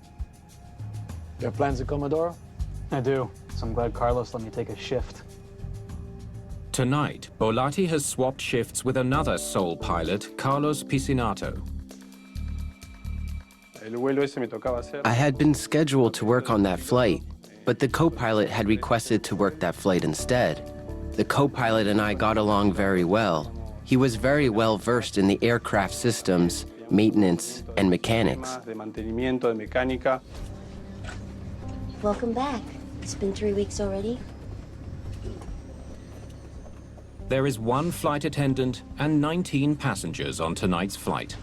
You have plans at Comodoro? I do, so I'm glad Carlos let me take a shift. Tonight, Bolatti has swapped shifts with another Seoul pilot, Carlos Piscinato. I had been scheduled to work on that flight, but the co-pilot had requested to work that flight instead. The co-pilot and I got along very well. He was very well versed in the aircraft systems, maintenance, and mechanics. Welcome back. It's been 3 weeks already. There is 1 flight attendant and 19 passengers on tonight's flight.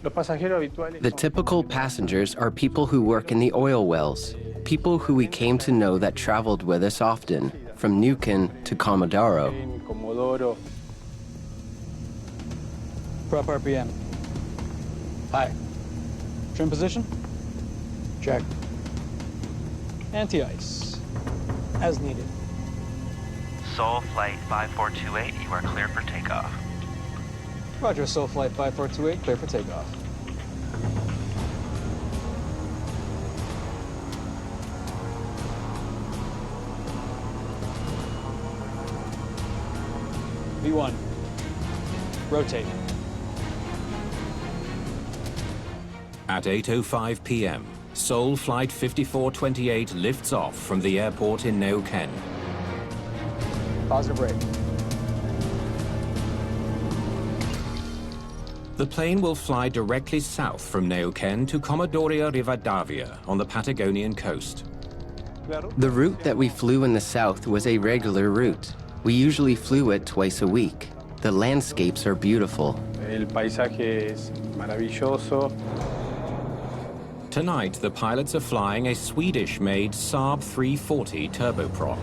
The typical passengers are people who work in the oil wells, people who we came to know that traveled with us often, from Neuquén to Comodoro. Prop RPM. High. Trim position? Check. Anti-ice. As needed. Seoul Flight 5428, you are clear for takeoff. Roger, Seoul Flight 5428, clear for takeoff. V1, rotate. At 8:05 p.m., Seoul Flight 5428 lifts off from the airport in Neuquén. Positive rate. The plane will fly directly south from Neuquén to Comodoro Rivadavia on the Patagonian coast. The route that we flew in the south was a regular route. We usually flew it twice a week. The landscapes are beautiful. El paisaje es maravilloso. Tonight, the pilots are flying a Swedish-made Saab 340 turboprop.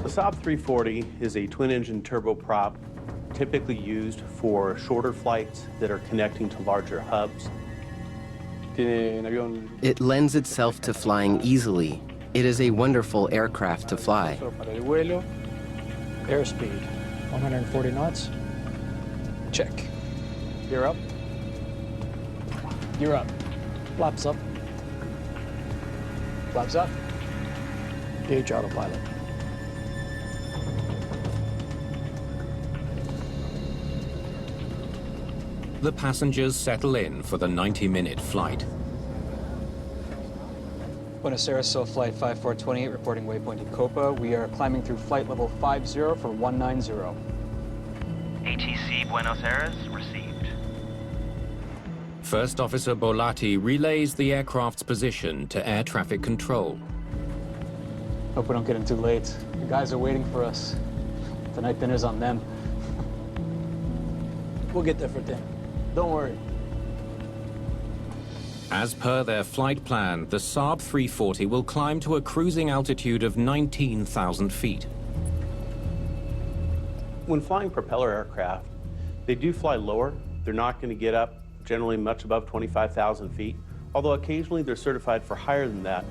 The Saab 340 is a twin-engine turboprop typically used for shorter flights that are connecting to larger hubs. It lends itself to flying easily. It is a wonderful aircraft to fly. Airspeed, 140 knots. Check. You're up. You're up. Flaps up. Flaps up. Gauge autopilot. The passengers settle in for the 90-minute flight. Buenos Aires, Seoul Flight 5428, reporting waypoint in Copa. We are climbing through flight level 50 for 190. ATC Buenos Aires, received. First Officer Bolatti relays the aircraft's position to air traffic control. Hope we don't get in too late. The guys are waiting for us. Tonight dinner's on them. We'll get there for dinner. Don't worry. As per their flight plan, the Saab 340 will climb to a cruising altitude of 19,000 feet. When flying propeller aircraft, they do fly lower. They're not going to get up generally much above 25,000 feet, although occasionally they're certified for higher than that.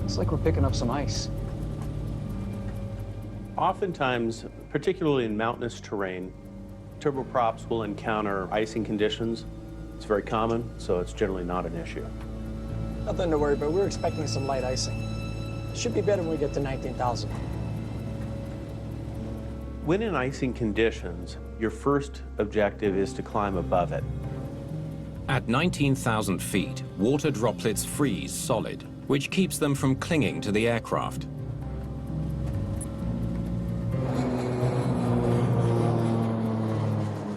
It's like we're picking up some ice. Oftentimes, particularly in mountainous terrain, turboprops will encounter icing conditions. It's very common, so it's generally not an issue. Nothing to worry about. We're expecting some light icing. It should be better when we get to 19,000. When in icing conditions, your first objective is to climb above it. At 19,000 feet, water droplets freeze solid, which keeps them from clinging to the aircraft.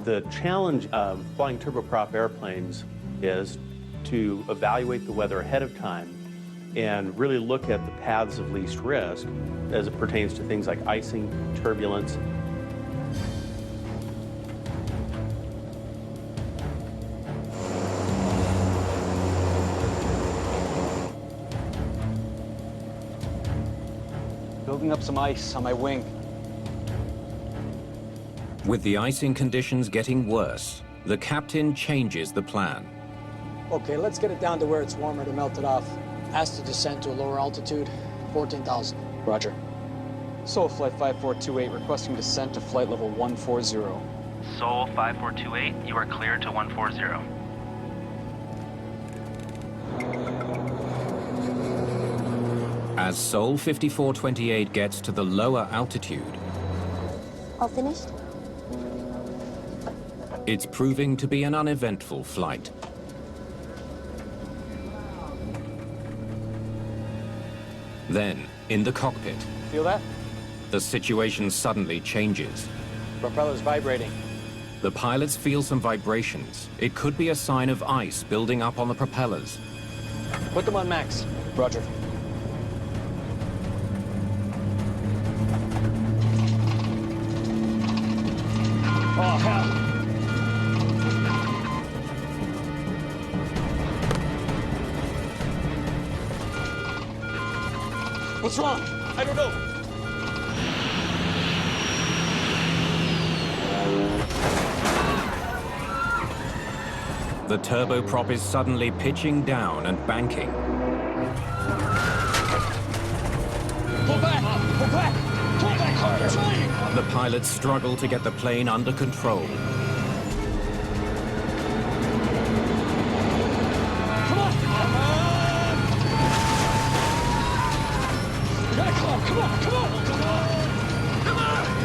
The challenge of flying turboprop airplanes is to evaluate the weather ahead of time and really look at the paths of least risk as it pertains to things like icing, turbulence. Building up some ice on my wing. With the icing conditions getting worse, the captain changes the plan. Okay, let's get it down to where it's warmer to melt it off. Ask to descend to a lower altitude, 14,000. Roger. Seoul Flight 5428 requesting descent to flight level 140. Seoul 5428, you are cleared to 140. As Seoul 5428 gets to the lower altitude, All finished? it's proving to be an uneventful flight. Then, in the cockpit, Feel that? the situation suddenly changes. Propeller's vibrating. The pilots feel some vibrations. It could be a sign of ice building up on the propellers. Put them on max. Roger. Oh, hell. What's wrong? I don't know. The turboprop is suddenly pitching down and banking. Pull back! Pull back! Pull back harder! The pilots struggle to get the plane under control. Come on! Come on! Come on! Come on! Come on!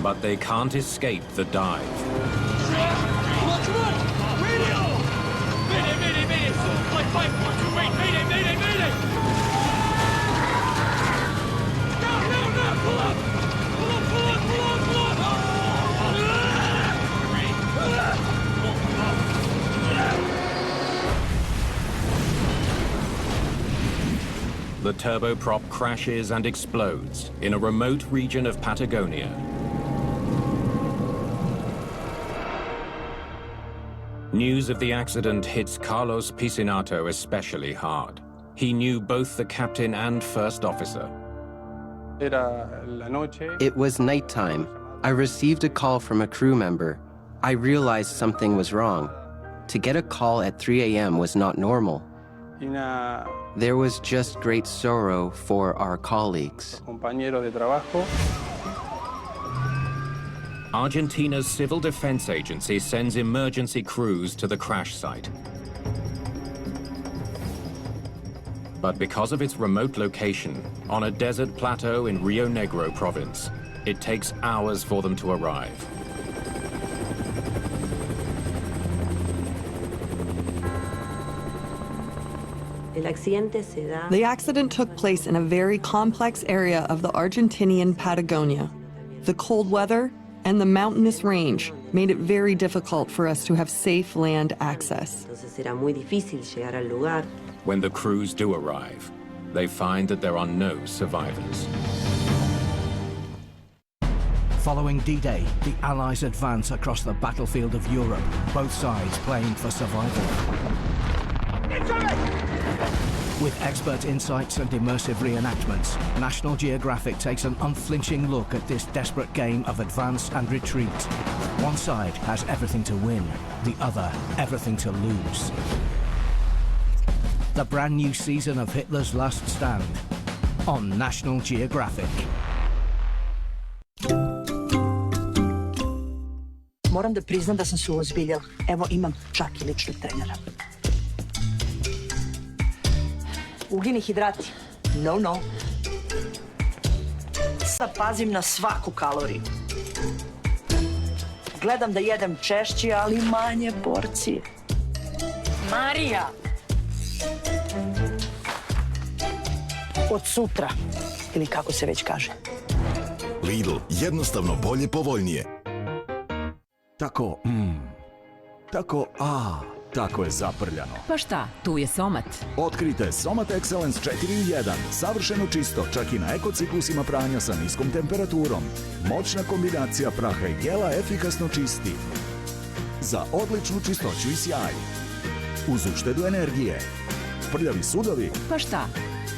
But they can't escape the dive. Come on! Come on! Radio! Mayday, mayday, mayday! Seoul Flight 5428! Mayday, mayday, mayday! No, no, no! Pull up! Pull up, pull up, pull up, pull up! The turboprop crashes and explodes in a remote region of Patagonia. News of the accident hits Carlos Piscinato especially hard. He knew both the captain and first officer. It was nighttime. I received a call from a crew member. I realized something was wrong. To get a call at 3 a.m. was not normal. There was just great sorrow for our colleagues. Argentina's Civil Defense Agency sends emergency crews to the crash site. But because of its remote location, on a desert plateau in Rio Negro province, it takes hours for them to arrive. The accident took place in a very complex area of the Argentinian Patagonia. The cold weather and the mountainous range made it very difficult for us to have safe land access. When the crews do arrive, they find that there are no survivors. Following D-Day, the Allies advance across the battlefield of Europe, both sides playing for survival. With expert insights and immersive reenactments, National Geographic takes an unflinching look at this desperate game of advance and retreat. One side has everything to win, the other everything to lose. The brand new season of Hitler's Last Stand on National Geographic. Moram da priznam da sam se uozbiljila. Evo imam čak I ličnog trenera. Ugljeni hidrati. No, no. Da pazim na svaku kaloriju. Gledam da jedem češće, ali manje porcije. Marija! Od sutra, ili kako se već kaže. Lidl, jednostavno bolje, povoljnije. Tako, tako, tako je zaprljano. Pa šta, tu je Somat. Otkrite Somat Excellence 4 u 1. Savršeno čisto, čak i na ekociklusima pranja sa niskom temperaturom. Moćna kombinacija praha i gela efikasno čisti. Za odličnu čistoću i sjaj. Uz uštedu energije. Prljavi sudovi? Pa šta?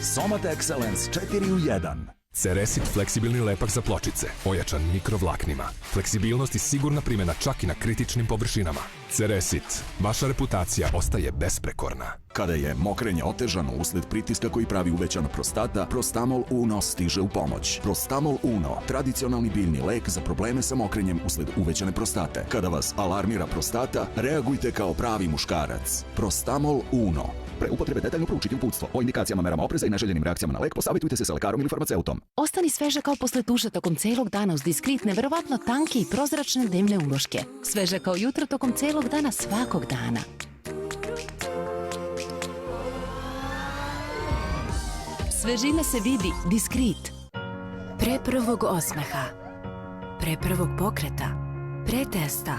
Somat Excellence 4 u 1. Ceresit fleksibilni lepak za pločice, ojačan mikrovlaknima. Fleksibilnost i sigurna primjena čak i na kritičnim površinama. Ceresit, vaša reputacija ostaje besprekorna. Kada je mokrenje otežano usled pritiska koji pravi uvećana prostata, Prostamol Uno stiže u pomoć. Prostamol Uno, tradicionalni biljni lek za probleme sa mokrenjem usled uvećane prostate. Kada vas alarmira prostata, reagujte kao pravi muškarac. Prostamol Uno. Pre upotrebe detaljno proučiti uputstvo o indikacijama, merama opreza i neželjenim reakcijama na lek, posavitujte se sa lekarom ili farmaceutom. Ostani sveža kao posle tuša tokom celog dana uz diskrit, neverovatno tanke i prozračne dnevne uloške. Sveža kao jutro tokom celog dana svakog dana. Svežina se vidi diskrit. Pre prvog osmeha, pre prvog pokreta, pre testa,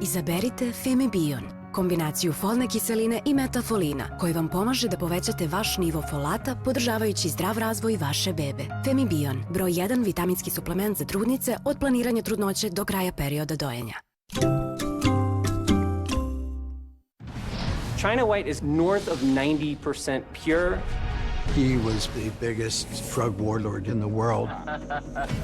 izaberite Femibion. Kombinaciju folne kiseline i metafolina koji vam pomaže da povećate vaš nivo folata podržavajući zdrav razvoj vaše bebe. Femibion, broj 1 vitaminski suplement za trudnice od planiranja trudnoće do kraja perioda dojenja. China white is north of 90% pure. He was the biggest drug warlord in the world.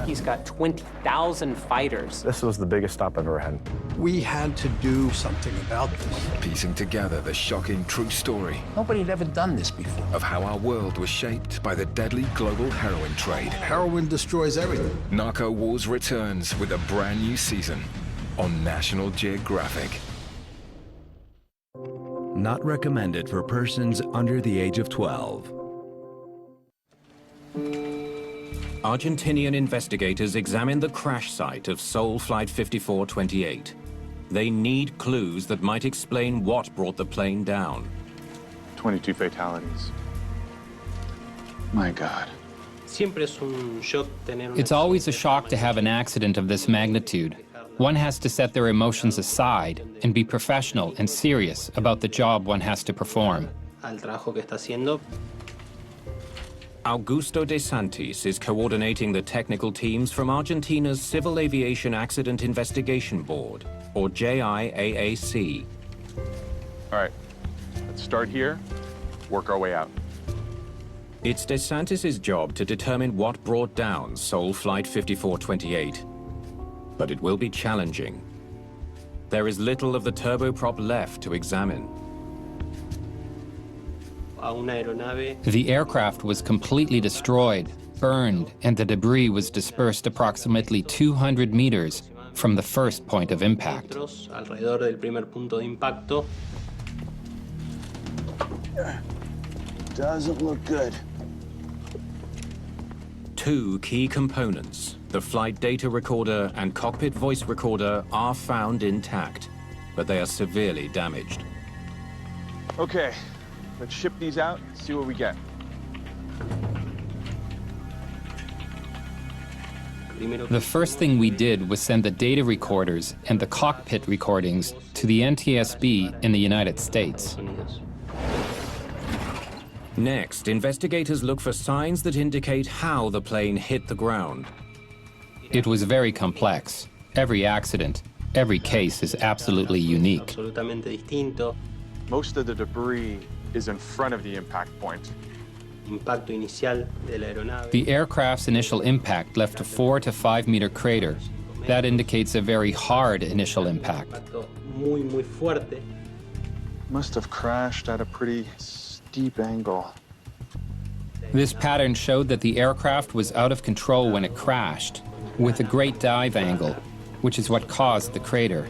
He's got 20,000 fighters. This was the biggest stop I've ever had. We had to do something about this. Piecing together the shocking true story. Nobody had ever done this before. Of how our world was shaped by the deadly global heroin trade. Heroin destroys everything. Narco Wars returns with a brand new season on National Geographic. Not recommended for persons under the age of 12. Argentinian investigators examined the crash site of Seoul Flight 5428. They need clues that might explain what brought the plane down. 22 fatalities. My God. It's always a shock to have an accident of this magnitude. One has to set their emotions aside and be professional and serious about the job one has to perform. Augusto de Santis is coordinating the technical teams from Argentina's Civil Aviation Accident Investigation Board, or JIAAC. All right, let's start here, work our way out. It's de Santis' job to determine what brought down Seoul Flight 5428. But it will be challenging. There is little of the turboprop left to examine. The aircraft was completely destroyed, burned, and the debris was dispersed approximately 200 meters from the first point of impact. Doesn't look good. Two key components, the flight data recorder and cockpit voice recorder, are found intact, but they are severely damaged. Okay, let's ship these out and see what we get. The first thing we did was send the data recorders and the cockpit recordings to the NTSB in the United States. Next, investigators look for signs that indicate how the plane hit the ground. It was very complex. Every accident, every case is absolutely unique. Most of the debris is in front of the impact point. The aircraft's initial impact left a 4 to 5 meter crater. That indicates a very hard initial impact. Must have crashed at a pretty steep angle. This pattern showed that the aircraft was out of control when it crashed, with a great dive angle, which is what caused the crater.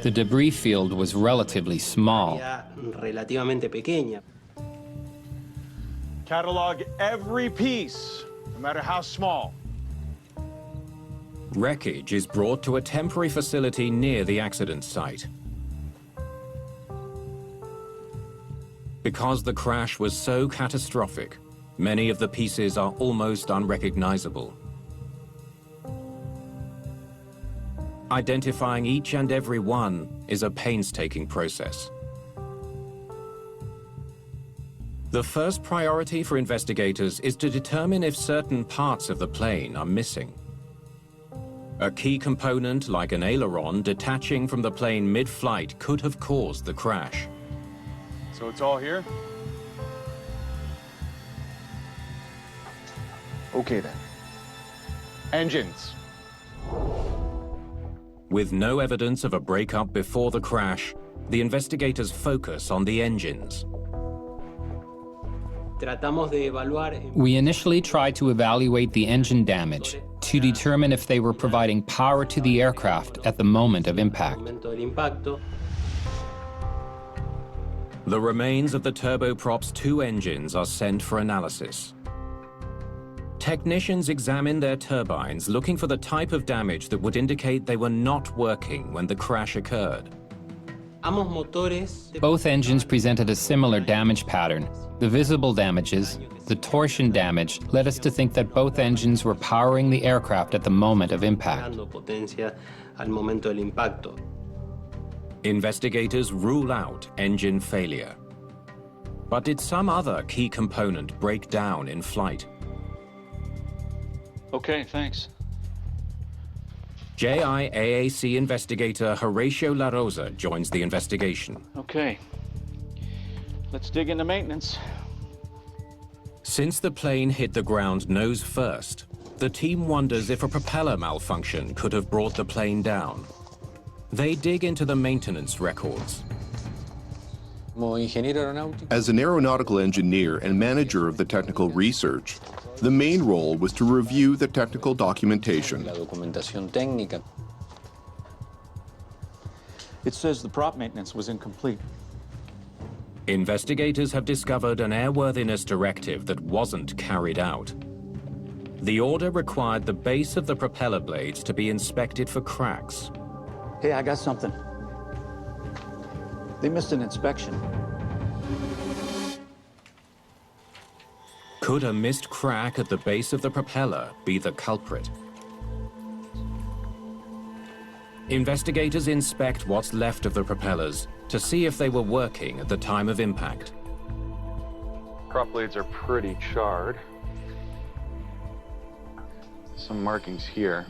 The debris field was relatively small. Catalog every piece, no matter how small. Wreckage is brought to a temporary facility near the accident site. Because the crash was so catastrophic, many of the pieces are almost unrecognizable. Identifying each and every one is a painstaking process. The first priority for investigators is to determine if certain parts of the plane are missing. A key component, like an aileron detaching from the plane mid-flight, could have caused the crash. So it's all here? Okay then. Engines. With no evidence of a breakup before the crash, the investigators focus on the engines. We initially tried to evaluate the engine damage to determine if they were providing power to the aircraft at the moment of impact. The remains of the turboprop's 2 engines are sent for analysis. Technicians examine their turbines looking for the type of damage that would indicate they were not working when the crash occurred. Both engines presented a similar damage pattern. The visible damages, the torsion damage, led us to think that both engines were powering the aircraft at the moment of impact. Investigators rule out engine failure. But did some other key component break down in flight? Okay, thanks. JIAAC investigator Horatio La Rosa joins the investigation. Okay. Let's dig into maintenance. Since the plane hit the ground nose first, the team wonders if a propeller malfunction could have brought the plane down. They dig into the maintenance records. As an aeronautical engineer and manager of the technical research, the main role was to review the technical documentation. It says the prop maintenance was incomplete. Investigators have discovered an airworthiness directive that wasn't carried out. The order required the base of the propeller blades to be inspected for cracks. Hey, I got something. They missed an inspection. Could a missed crack at the base of the propeller be the culprit? Investigators inspect what's left of the propellers to see if they were working at the time of impact. Prop blades are pretty charred. Some markings here.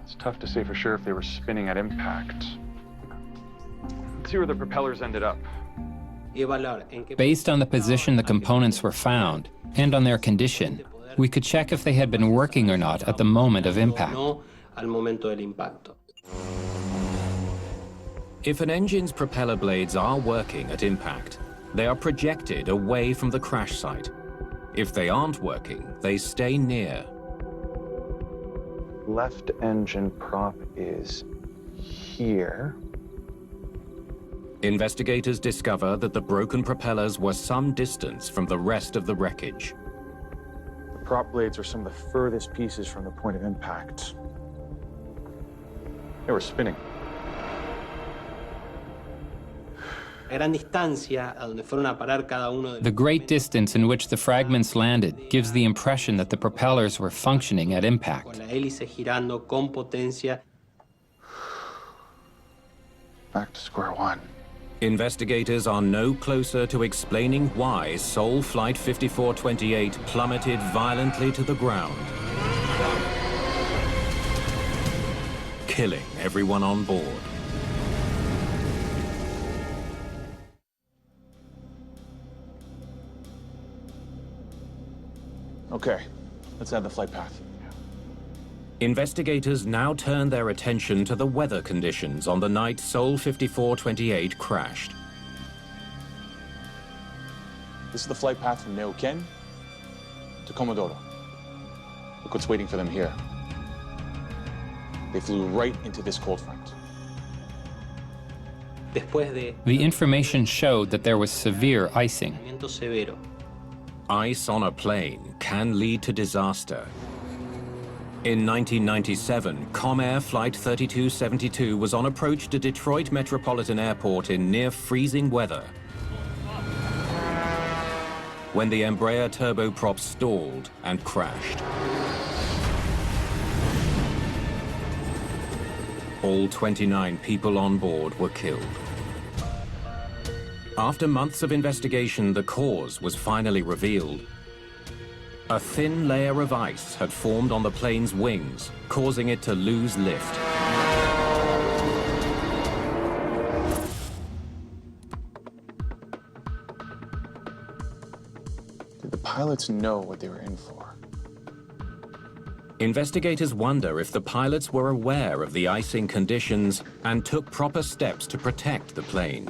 It's tough to say for sure if they were spinning at impact. Let's see where the propellers ended up. Based on the position the components were found and on their condition, we could check if they had been working or not at the moment of impact. If an engine's propeller blades are working at impact, they are projected away from the crash site. If they aren't working, they stay near. Left engine prop is here. Investigators discover that the broken propellers were some distance from the rest of the wreckage. The prop blades are some of the furthest pieces from the point of impact. They were spinning. The great distance in which the fragments landed gives the impression that the propellers were functioning at impact. Back to square one. Investigators are no closer to explaining why Seoul Flight 5428 plummeted violently to the ground, killing everyone on board. Okay, let's add the flight path. Investigators now turn their attention to the weather conditions on the night Seoul 5428 crashed. This is the flight path from Neuquén to Comodoro. Look what's waiting for them here. They flew right into this cold front. The information showed that there was severe icing. Ice on a plane can lead to disaster. In 1997, Comair Flight 3272 was on approach to Detroit Metropolitan Airport in near freezing weather when the Embraer turboprop stalled and crashed. All 29 people on board were killed. After months of investigation, the cause was finally revealed. A thin layer of ice had formed on the plane's wings, causing it to lose lift. Did the pilots know what they were in for? Investigators wonder if the pilots were aware of the icing conditions and took proper steps to protect the plane.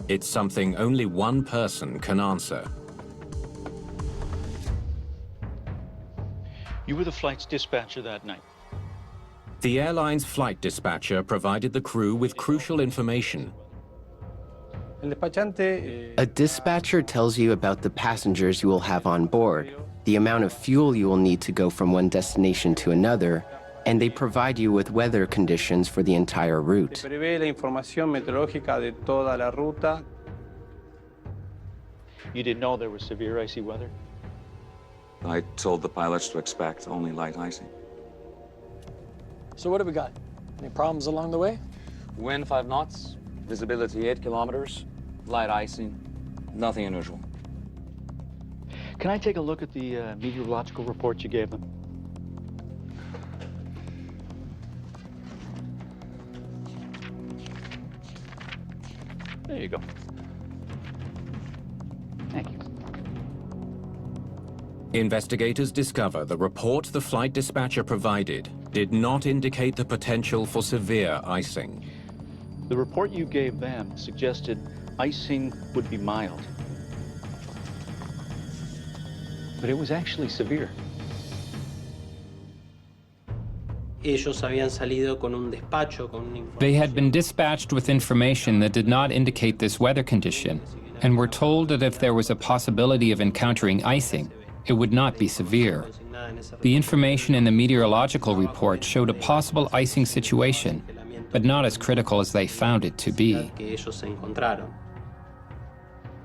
It's something only one person can answer. You were the flight's dispatcher that night. The airline's flight dispatcher provided the crew with crucial information. A dispatcher tells you about the passengers you will have on board, the amount of fuel you will need to go from one destination to another, and they provide you with weather conditions for the entire route. You didn't know there was severe icy weather? I told the pilots to expect only light icing. So what do we got? Any problems along the way? Wind 5 knots, visibility 8 kilometers, light icing, nothing unusual. Can I take a look at the meteorological report you gave them? There you go. Thank you. Investigators discover the report the flight dispatcher provided did not indicate the potential for severe icing. The report you gave them suggested icing would be mild. But it was actually severe. They had been dispatched with information that did not indicate this weather condition, and were told that if there was a possibility of encountering icing, it would not be severe. The information in the meteorological report showed a possible icing situation, but not as critical as they found it to be.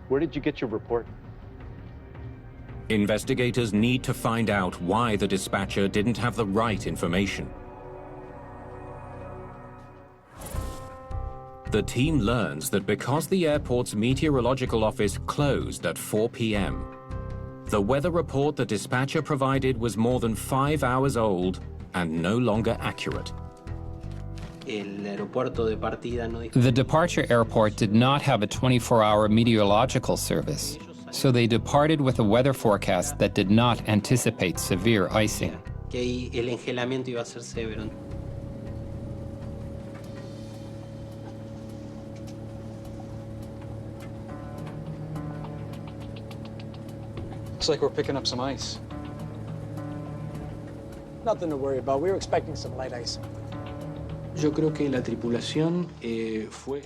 Where did you get your report? Investigators need to find out why the dispatcher didn't have the right information. The team learns that because the airport's meteorological office closed at 4 p.m., the weather report the dispatcher provided was more than 5 hours old and no longer accurate. The departure airport did not have a 24-hour meteorological service, so they departed with a weather forecast that did not anticipate severe icing. Looks like we're picking up some ice. Nothing to worry about. We were expecting some light icing.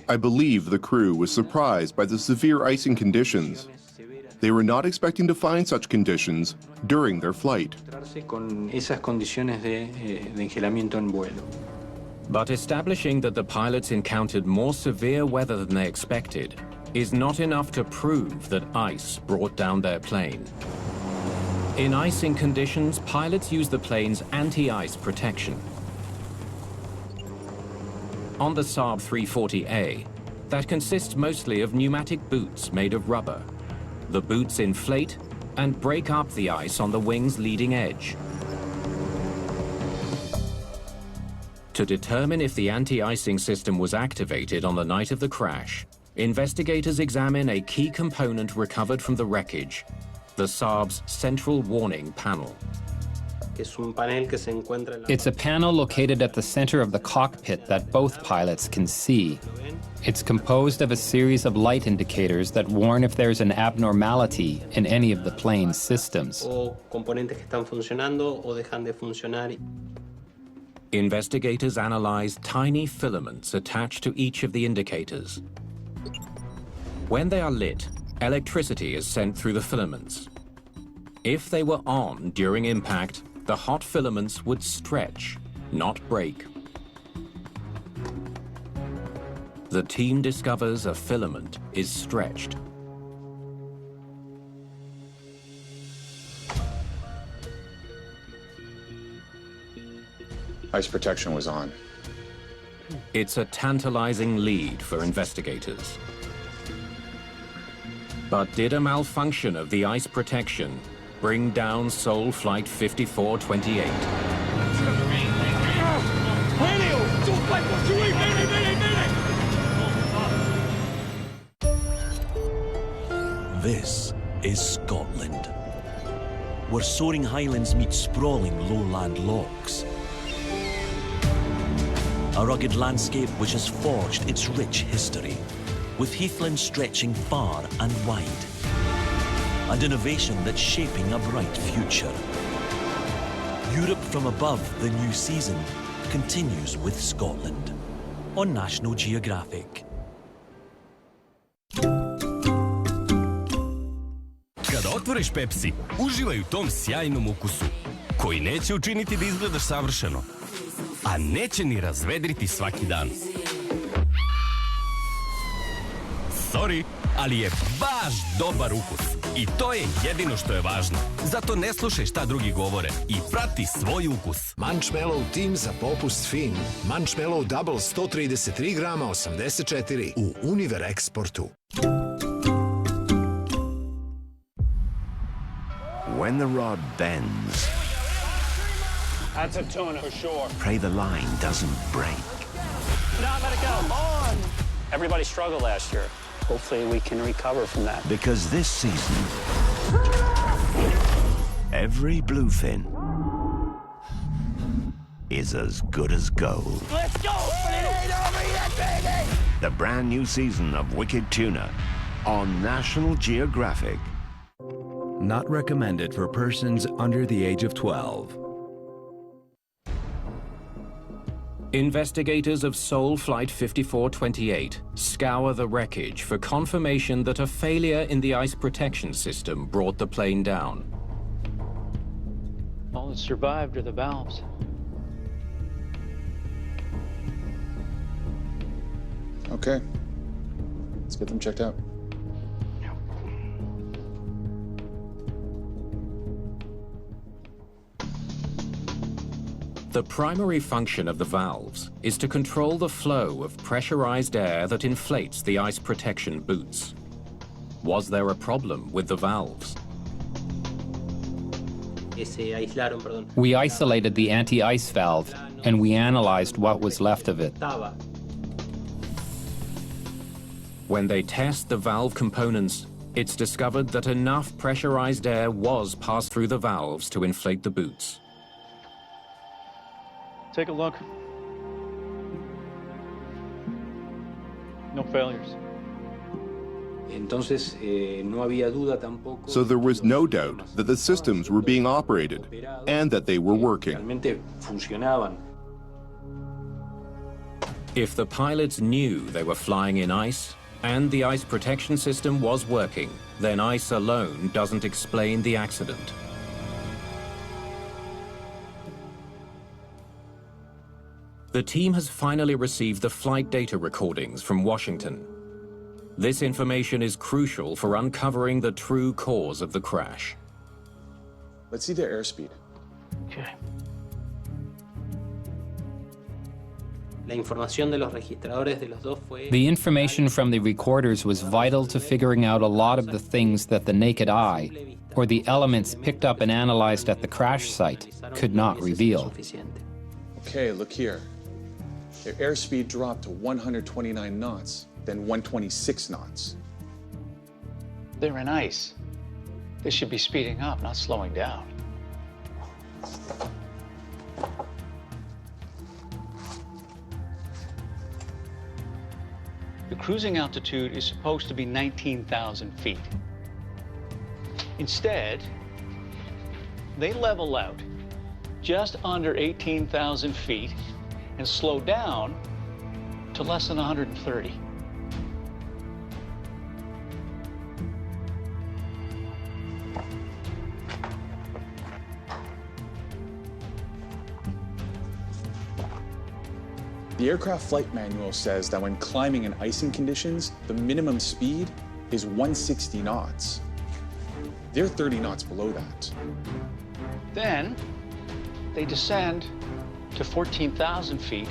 I believe the crew was surprised by the severe icing conditions. They were not expecting to find such conditions during their flight. But establishing that the pilots encountered more severe weather than they expected is not enough to prove that ice brought down their plane. In icing conditions, pilots use the plane's anti-ice protection. On the Saab 340A, that consists mostly of pneumatic boots made of rubber. The boots inflate and break up the ice on the wing's leading edge. To determine if the anti-icing system was activated on the night of the crash, investigators examine a key component recovered from the wreckage, the Saab's central warning panel. It's a panel located at the center of the cockpit that both pilots can see. It's composed of a series of light indicators that warn if there's an abnormality in any of the plane's systems. Investigators analyze tiny filaments attached to each of the indicators. When they are lit, electricity is sent through the filaments. If they were on during impact, the hot filaments would stretch, not break. The team discovers a filament is stretched. Ice protection was on. It's a tantalizing lead for investigators. But did a malfunction of the ice protection bring down Seoul Flight 5428? This is Scotland, where soaring highlands meet sprawling lowland lochs. A rugged landscape which has forged its rich history, with heathlands stretching far and wide, and innovation that's shaping a bright future. Europe from above, the new season, continues with Scotland on National Geographic. Kada otvoriš Pepsi, uživaj u tom sjajnom ukusu, koji neće učiniti da izgledaš savršeno, a neće ni razvedriti svaki dan. Sorry, ali je baš dobar ukus. I to je jedino što je važno. Zato ne slušaj šta drugi govore i prati svoj ukus. Munchmallow Team za popust fin. Munchmallow Double 133 grama 84 u Univer Exportu. When the rod bends, That's a tuna for sure. pray the line doesn't break. Now let it go. On! Everybody struggled last year. Hopefully we can recover from that. Because this season, every bluefin is as good as gold. Let's go! But it ain't over yet, baby! The brand new season of Wicked Tuna on National Geographic. Not recommended for persons under the age of 12. Investigators of Seoul Flight 5428 scour the wreckage for confirmation that a failure in the ice protection system brought the plane down. All that survived are the valves. Okay. Let's get them checked out. The primary function of the valves is to control the flow of pressurized air that inflates the ice protection boots. Was there a problem with the valves? We isolated the anti-ice valve, and we analyzed what was left of it. When they test the valve components, it's discovered that enough pressurized air was passed through the valves to inflate the boots. Take a look. No failures. So there was no doubt that the systems were being operated and that they were working. If the pilots knew they were flying in ice and the ice protection system was working, then ice alone doesn't explain the accident. The team has finally received the flight data recordings from Washington. This information is crucial for uncovering the true cause of the crash. Let's see their airspeed. Okay. The information from the recorders was vital to figuring out a lot of the things that the naked eye, or the elements picked up and analyzed at the crash site, could not reveal. Okay, look here. Their airspeed dropped to 129 knots, then 126 knots. They're in ice. They should be speeding up, not slowing down. The cruising altitude is supposed to be 19,000 feet. Instead, they level out just under 18,000 feet and slow down to less than 130. The aircraft flight manual says that when climbing in icing conditions, the minimum speed is 160 knots. They're 30 knots below that. Then they descend to 14,000 feet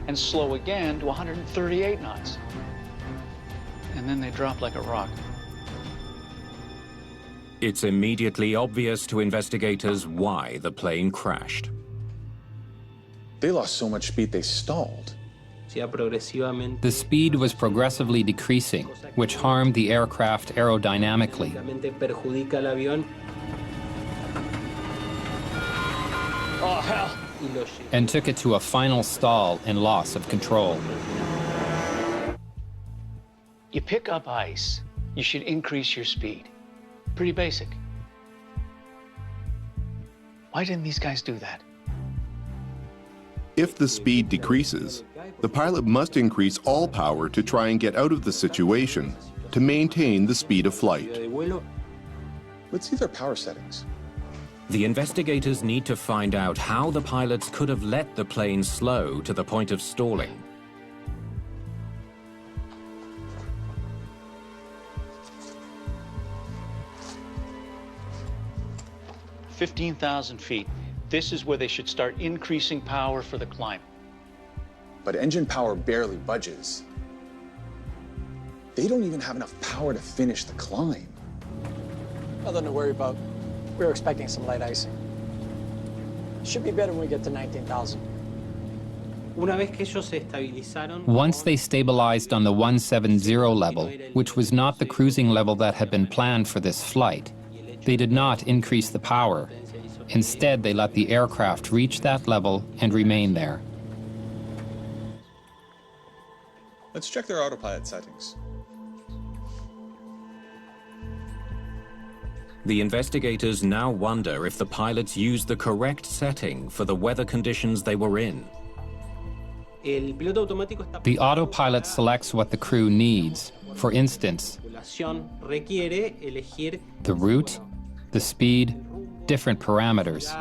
and slow again to 138 knots. And then they drop like a rock. It's immediately obvious to investigators why the plane crashed. They lost so much speed they stalled. The speed was progressively decreasing, which harmed the aircraft aerodynamically. Oh, hell. And took it to a final stall and loss of control. You pick up ice, you should increase your speed. Pretty basic. Why didn't these guys do that? If the speed decreases, the pilot must increase all power to try and get out of the situation to maintain the speed of flight. Let's see their power settings. The investigators need to find out how the pilots could have let the plane slow to the point of stalling. $15,000 feet. This is where they should start increasing power for the climb. But engine power barely budges. They don't even have enough power to finish the climb. Nothing to worry about. We were expecting some light icing. Should be better when we get to 19,000. Once they stabilized on the 170 level, which was not the cruising level that had been planned for this flight, they did not increase the power. Instead, they let the aircraft reach that level and remain there. Let's check their autopilot settings. The investigators now wonder if the pilots used the correct setting for the weather conditions they were in. The autopilot selects what the crew needs. For instance, the route, the speed, different parameters.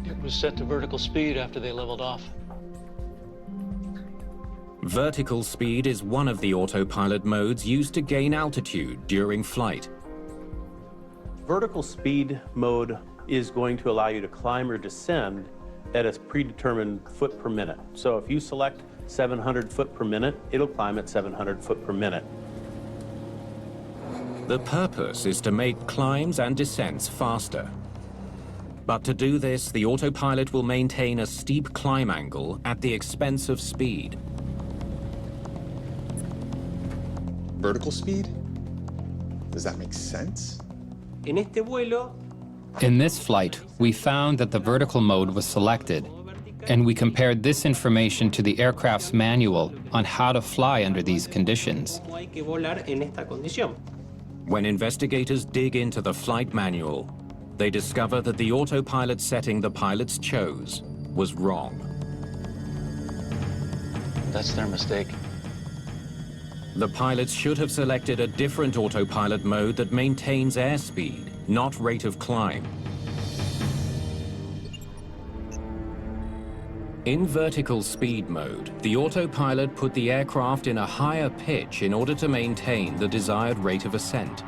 It was set to vertical speed after they leveled off. Vertical speed is one of the autopilot modes used to gain altitude during flight. Vertical speed mode is going to allow you to climb or descend at a predetermined foot per minute. So if you select 700 foot per minute, it'll climb at 700 foot per minute. The purpose is to make climbs and descents faster. But to do this, the autopilot will maintain a steep climb angle at the expense of speed. Vertical speed? Does that make sense? In this flight, we found that the vertical mode was selected, and we compared this information to the aircraft's manual on how to fly under these conditions. When investigators dig into the flight manual, they discover that the autopilot setting the pilots chose was wrong. That's their mistake. The pilots should have selected a different autopilot mode that maintains airspeed, not rate of climb. In vertical speed mode, the autopilot put the aircraft in a higher pitch in order to maintain the desired rate of ascent.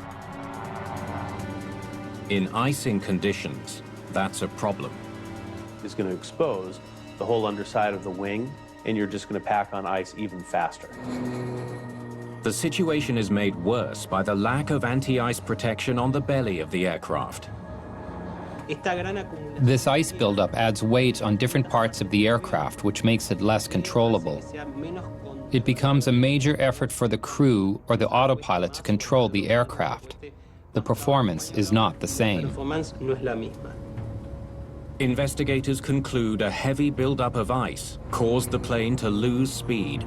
In icing conditions, that's a problem. It's going to expose the whole underside of the wing, and you're just going to pack on ice even faster. The situation is made worse by the lack of anti-ice protection on the belly of the aircraft. This ice buildup adds weight on different parts of the aircraft, which makes it less controllable. It becomes a major effort for the crew or the autopilot to control the aircraft. The performance is not the same. Investigators conclude a heavy buildup of ice caused the plane to lose speed.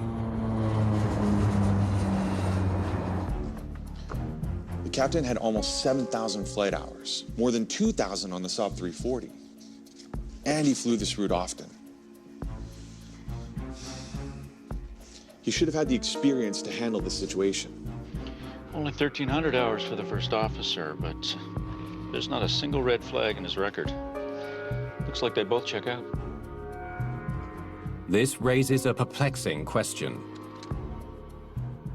The captain had almost 7,000 flight hours, more than 2,000 on the Saab 340. And he flew this route often. He should have had the experience to handle the situation. Only 1,300 hours for the first officer, but there's not a single red flag in his record. Looks like they both check out. This raises a perplexing question.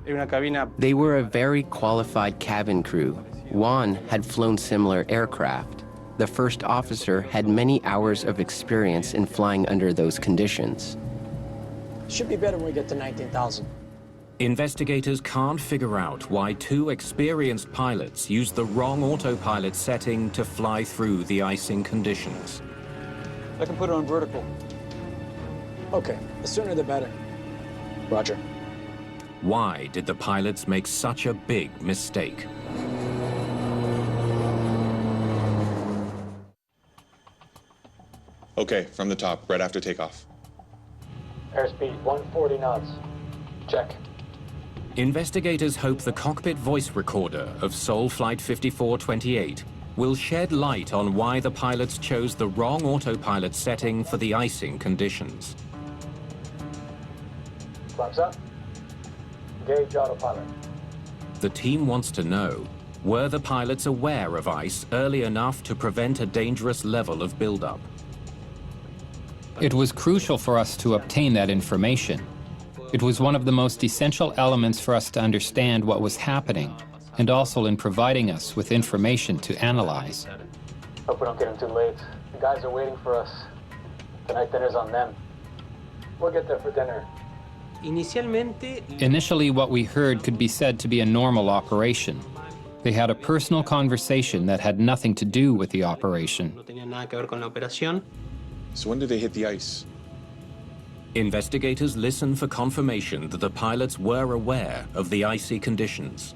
They were a very qualified cabin crew. Juan had flown similar aircraft. The first officer had many hours of experience in flying under those conditions. Should be better when we get to 19,000. Investigators can't figure out why two experienced pilots used the wrong autopilot setting to fly through the icing conditions. I can put it on vertical. Okay, the sooner the better. Roger. Why did the pilots make such a big mistake? Okay, from the top, right after takeoff. Airspeed 140 knots. Check. Investigators hope the cockpit voice recorder of Seoul Flight 5428 will shed light on why the pilots chose the wrong autopilot setting for the icing conditions. Flaps up. Engage autopilot. The team wants to know, were the pilots aware of ice early enough to prevent a dangerous level of buildup? It was crucial for us to obtain that information. It was one of the most essential elements for us to understand what was happening, and also in providing us with information to analyze. Hope we don't get them too late. The guys are waiting for us. Tonight dinner's on them. We'll get there for dinner. Initially, what we heard could be said to be a normal operation. They had a personal conversation that had nothing to do with the operation. So when did they hit the ice? Investigators listen for confirmation that the pilots were aware of the icy conditions.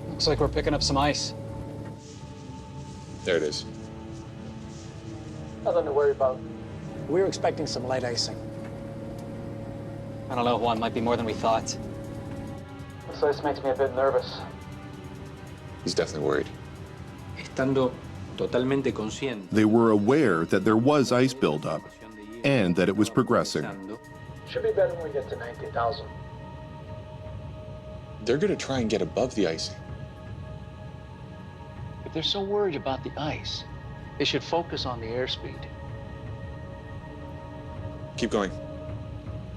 Looks like we're picking up some ice. There it is. Nothing to worry about. We were expecting some light icing. I don't know, Juan. Might be more than we thought. This ice makes me a bit nervous. He's definitely worried. They were aware that there was ice buildup and that it was progressing. Should be better when we get to 19,000. They're gonna try and get above the icing. If they're so worried about the ice, they should focus on the airspeed. Keep going.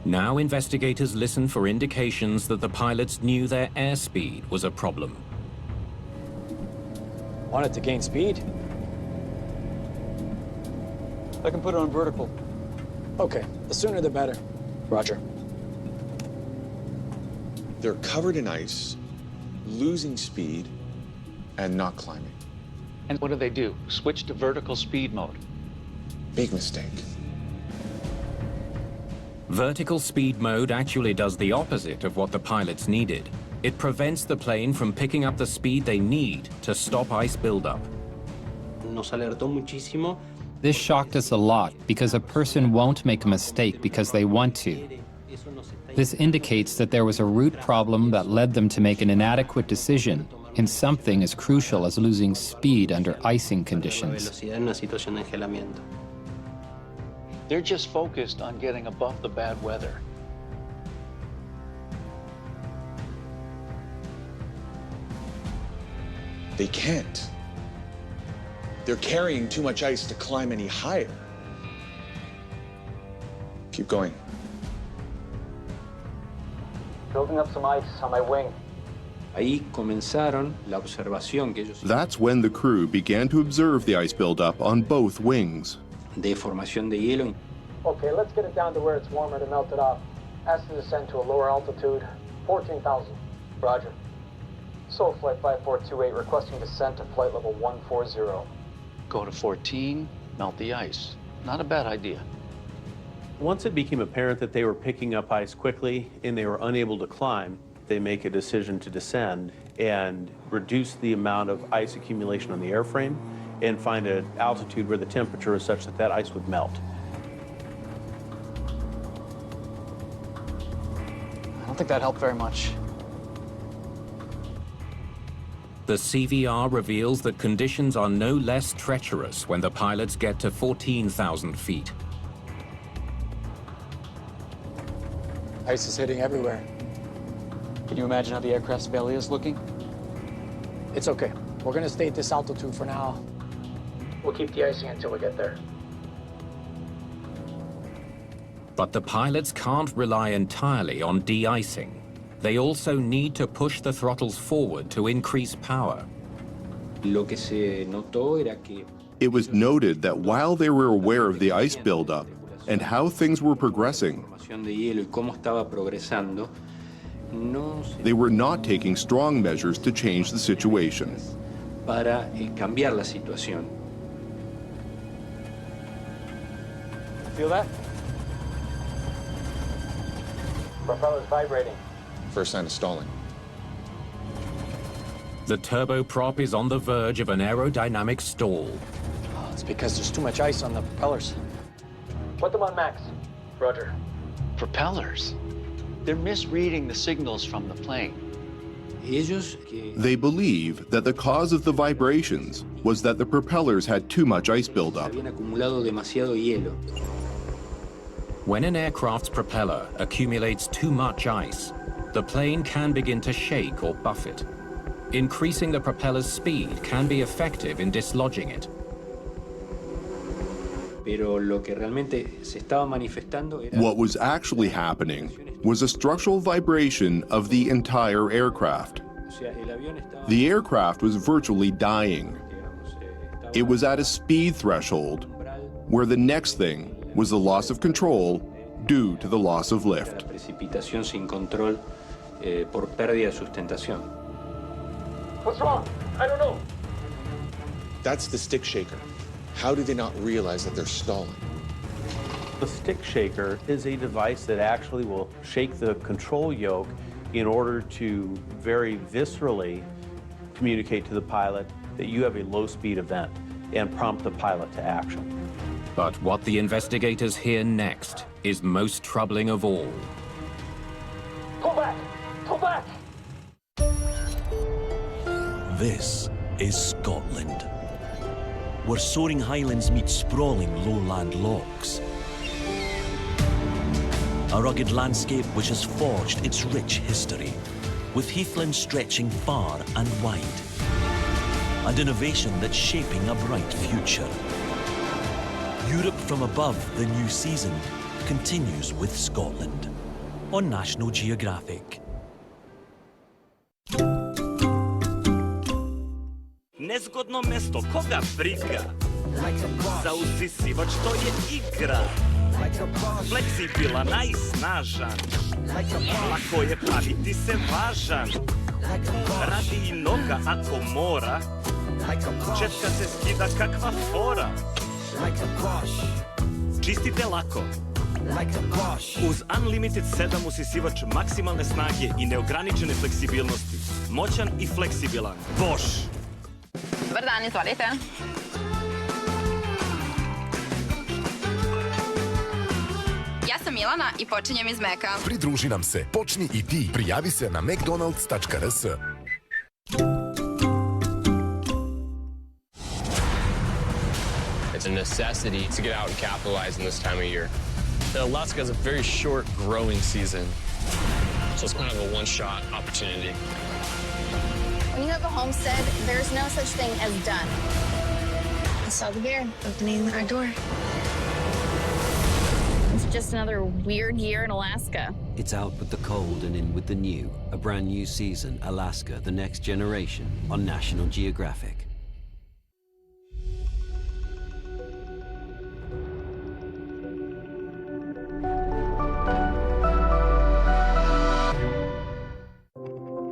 Now investigators listen for indications that the pilots knew their airspeed was a problem. Wanted to gain speed? I can put it on vertical. Okay, the sooner the better. Roger. They're covered in ice, losing speed, and not climbing. And what do? Switch to vertical speed mode. Big mistake. Vertical speed mode actually does the opposite of what the pilots needed. It prevents the plane from picking up the speed they need to stop ice buildup. This shocked us a lot because a person won't make a mistake because they want to. This indicates that there was a root problem that led them to make an inadequate decision in something as crucial as losing speed under icing conditions. They're just focused on getting above the bad weather. They can't. They're carrying too much ice to climb any higher. Keep going. Building up some ice on my wing. That's when the crew began to observe the ice buildup on both wings. Okay, let's get it down to where it's warmer to melt it off. Ask to descend to a lower altitude, 14,000. Roger. Seoul Flight 5428 requesting descent to flight level 140. Go to 14, melt the ice. Not a bad idea. Once it became apparent that they were picking up ice quickly and they were unable to climb, they make a decision to descend and reduce the amount of ice accumulation on the airframe and find an altitude where the temperature is such that that ice would melt. I don't think that helped very much. The CVR reveals that conditions are no less treacherous when the pilots get to 14,000 feet. Ice is hitting everywhere. Can you imagine how the aircraft's belly is looking? It's okay. We're gonna stay at this altitude for now. We'll keep the icing until we get there. But the pilots can't rely entirely on de-icing. They also need to push the throttles forward to increase power. It was noted that while they were aware of the ice buildup and how things were progressing, they were not taking strong measures to change the situation. Feel that? Propeller's vibrating. First sign of stalling. The turboprop is on the verge of an aerodynamic stall. Oh, it's because there's too much ice on the propellers. Put them on max. Roger. Propellers? They're misreading the signals from the plane. They believe that the cause of the vibrations was that the propellers had too much ice buildup. When an aircraft's propeller accumulates too much ice, the plane can begin to shake or buffet. Increasing the propeller's speed can be effective in dislodging it. What was actually happening was a structural vibration of the entire aircraft. The aircraft was virtually dying. It was at a speed threshold where the next thing was the loss of control due to the loss of lift. What's wrong? I don't know. That's the stick shaker. How do they not realize that they're stalling? The stick shaker is a device that actually will shake the control yoke in order to very viscerally communicate to the pilot that you have a low-speed event and prompt the pilot to action. But what the investigators hear next is most troubling of all. Pull back! Pull back! This is Scotland, where soaring highlands meet sprawling lowland lochs. A rugged landscape which has forged its rich history, with heathlands stretching far and wide, and innovation that's shaping a bright future. Europe from above, the new season, continues with Scotland on National Geographic. Nezgodno mesto, koga briga? Za usisivač to je igra. Fleksibilan, najsnažan. Lako je praviti se važan. Radi i noga ako mora. Četka se skida kakva fora. Čistite lako. Uz Unlimited 7 usisivač maksimalne snage i neograničene fleksibilnosti. Moćan i fleksibilan. Bosch. Dobar dan, izvolite. Ja sam Milana i počinjem iz Meka. Pridruži nam se, počni i ti. Prijavi se na mcdonalds.rs. It's a necessity to get out and capitalize in this time of year. Alaska has a very short growing season, so it's kind of a one-shot opportunity. When you have a homestead, there's no such thing as done. I saw the bear opening our door. It's just another weird year in Alaska. It's out with the cold and in with the new. A brand new season, Alaska, the next generation, on National Geographic.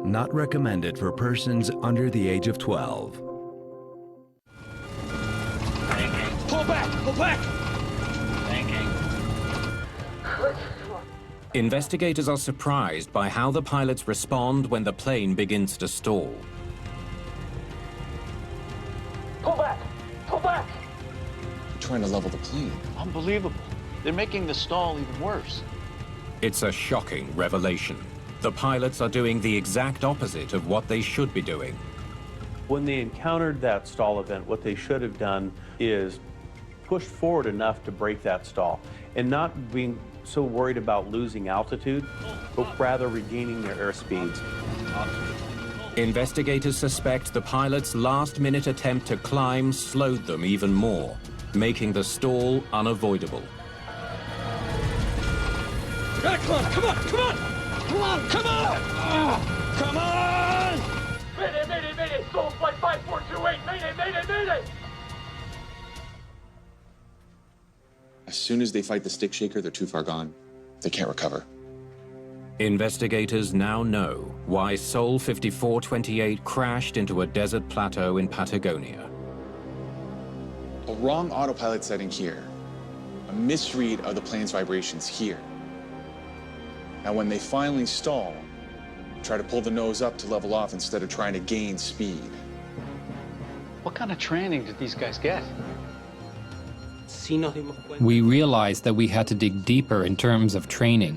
Not recommended for persons under the age of 12. Pull back! Pull back! Investigators are surprised by how the pilots respond when the plane begins to stall. Pull back! Pull back! They're trying to level the plane. Unbelievable. They're making the stall even worse. It's a shocking revelation. The pilots are doing the exact opposite of what they should be doing. When they encountered that stall event, what they should have done is pushed forward enough to break that stall and not being so worried about losing altitude, but rather regaining their airspeeds. Investigators suspect the pilot's last-minute attempt to climb slowed them even more, making the stall unavoidable. Gotta climb! Come on! Come on! Come on! Come on! Come on! Mayday! Mayday! Mayday! Soul flight 5428! Mayday! Mayday! Mayday! As soon as they fight the stick shaker, they're too far gone. They can't recover. Investigators now know why Sol 5428 crashed into a desert plateau in Patagonia. A wrong autopilot setting here. A misread of the plane's vibrations here. Now, when they finally stall, try to pull the nose up to level off instead of trying to gain speed. What kind of training did these guys get? We realized that we had to dig deeper in terms of training.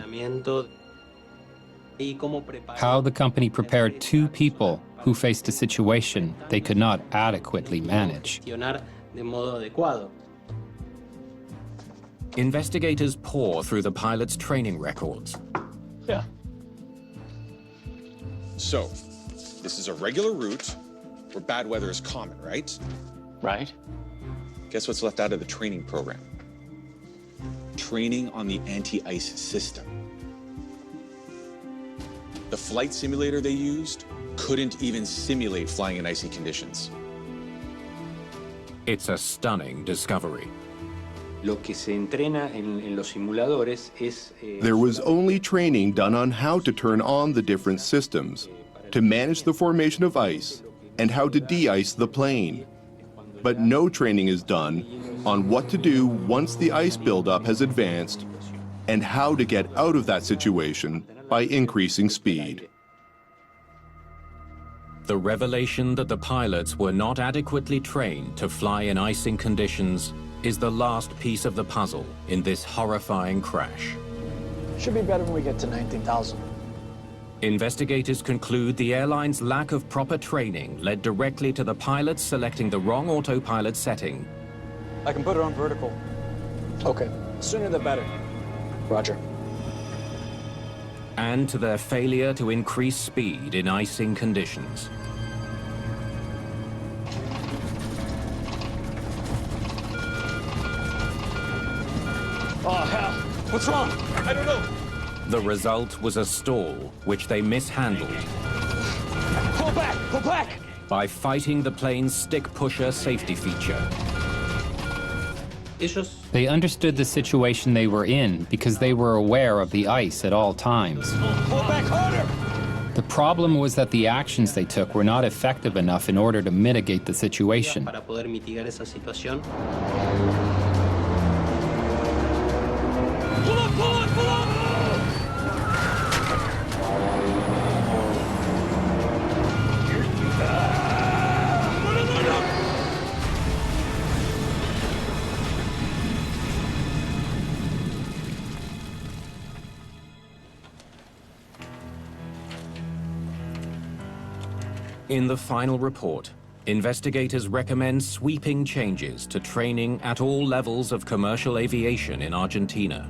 How the company prepared two people who faced a situation they could not adequately manage. Investigators pore through the pilot's training records. Yeah. So, this is a regular route where bad weather is common, right? Right. Guess what's left out of the training program? Training on the anti-ice system. The flight simulator they used couldn't even simulate flying in icy conditions. It's a stunning discovery. There was only training done on how to turn on the different systems, to manage the formation of ice, and how to de-ice the plane. But no training is done on what to do once the ice buildup has advanced and how to get out of that situation by increasing speed. The revelation that the pilots were not adequately trained to fly in icing conditions is the last piece of the puzzle in this horrifying crash. Should be better when we get to 19,000. Investigators conclude the airline's lack of proper training led directly to the pilots selecting the wrong autopilot setting. I can put it on vertical. Okay, sooner the better. Roger. And to their failure to increase speed in icing conditions. Oh, hell. What's wrong? I don't know. The result was a stall, which they mishandled. Pull back! Pull back! By fighting the plane's stick pusher safety feature. They understood the situation they were in because they were aware of the ice at all times. Pull back harder! The problem was that the actions they took were not effective enough in order to mitigate the situation. Pull up, pull up, pull up! In the final report, investigators recommend sweeping changes to training at all levels of commercial aviation in Argentina.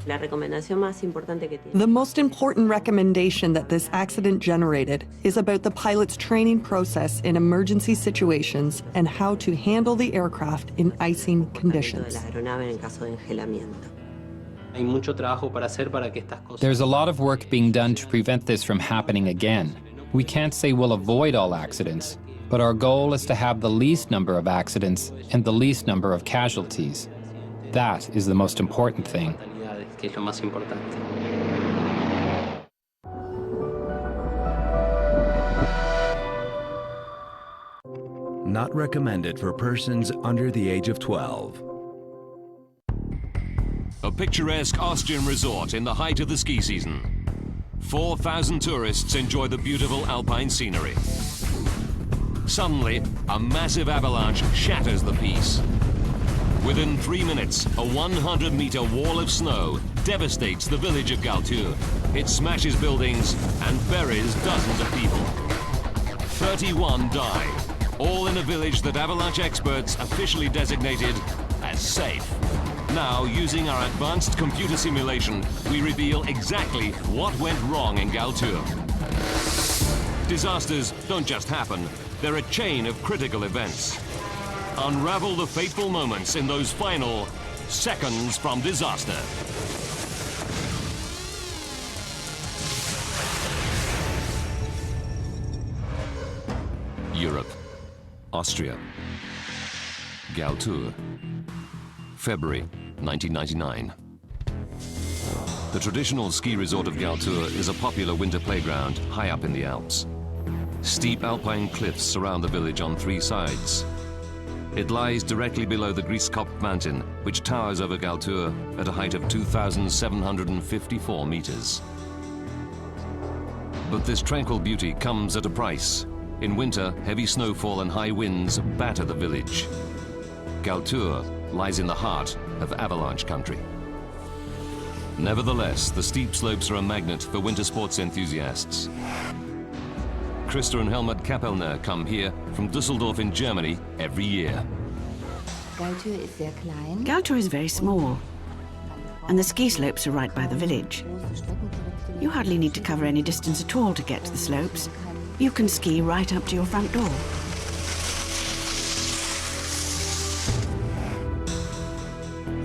The most important recommendation that this accident generated is about the pilot's training process in emergency situations and how to handle the aircraft in icing conditions. There's a lot of work being done to prevent this from happening again. We can't say we'll avoid all accidents, but our goal is to have the least number of accidents and the least number of casualties. That is the most important thing. Not recommended for persons under the age of 12. A picturesque Austrian resort in the height of the ski season. 4,000 tourists enjoy the beautiful alpine scenery. Suddenly, a massive avalanche shatters the peace. Within 3 minutes, a 100-meter wall of snow devastates the village of Galtur. It smashes buildings and buries dozens of people. 31 die, all in a village that avalanche experts officially designated as safe. Now, using our advanced computer simulation, we reveal exactly what went wrong in Galtur. Disasters don't just happen, they're a chain of critical events. Unravel the fateful moments in those final seconds from disaster. Europe, Austria, Galtur, February 1999. The traditional ski resort of Galtur is a popular winter playground high up in the Alps. Steep alpine cliffs surround the village on 3 sides. It lies directly below the Grieskopf mountain, which towers over Galtur at a height of 2,754 meters. But this tranquil beauty comes at a price. In winter, heavy snowfall and high winds batter the village. Galtur lies in the heart of avalanche country. Nevertheless, the steep slopes are a magnet for winter sports enthusiasts. Christa and Helmut Kappelner come here from Düsseldorf in Germany every year. Galtur is very small, and the ski slopes are right by the village. You hardly need to cover any distance at all to get to the slopes. You can ski right up to your front door.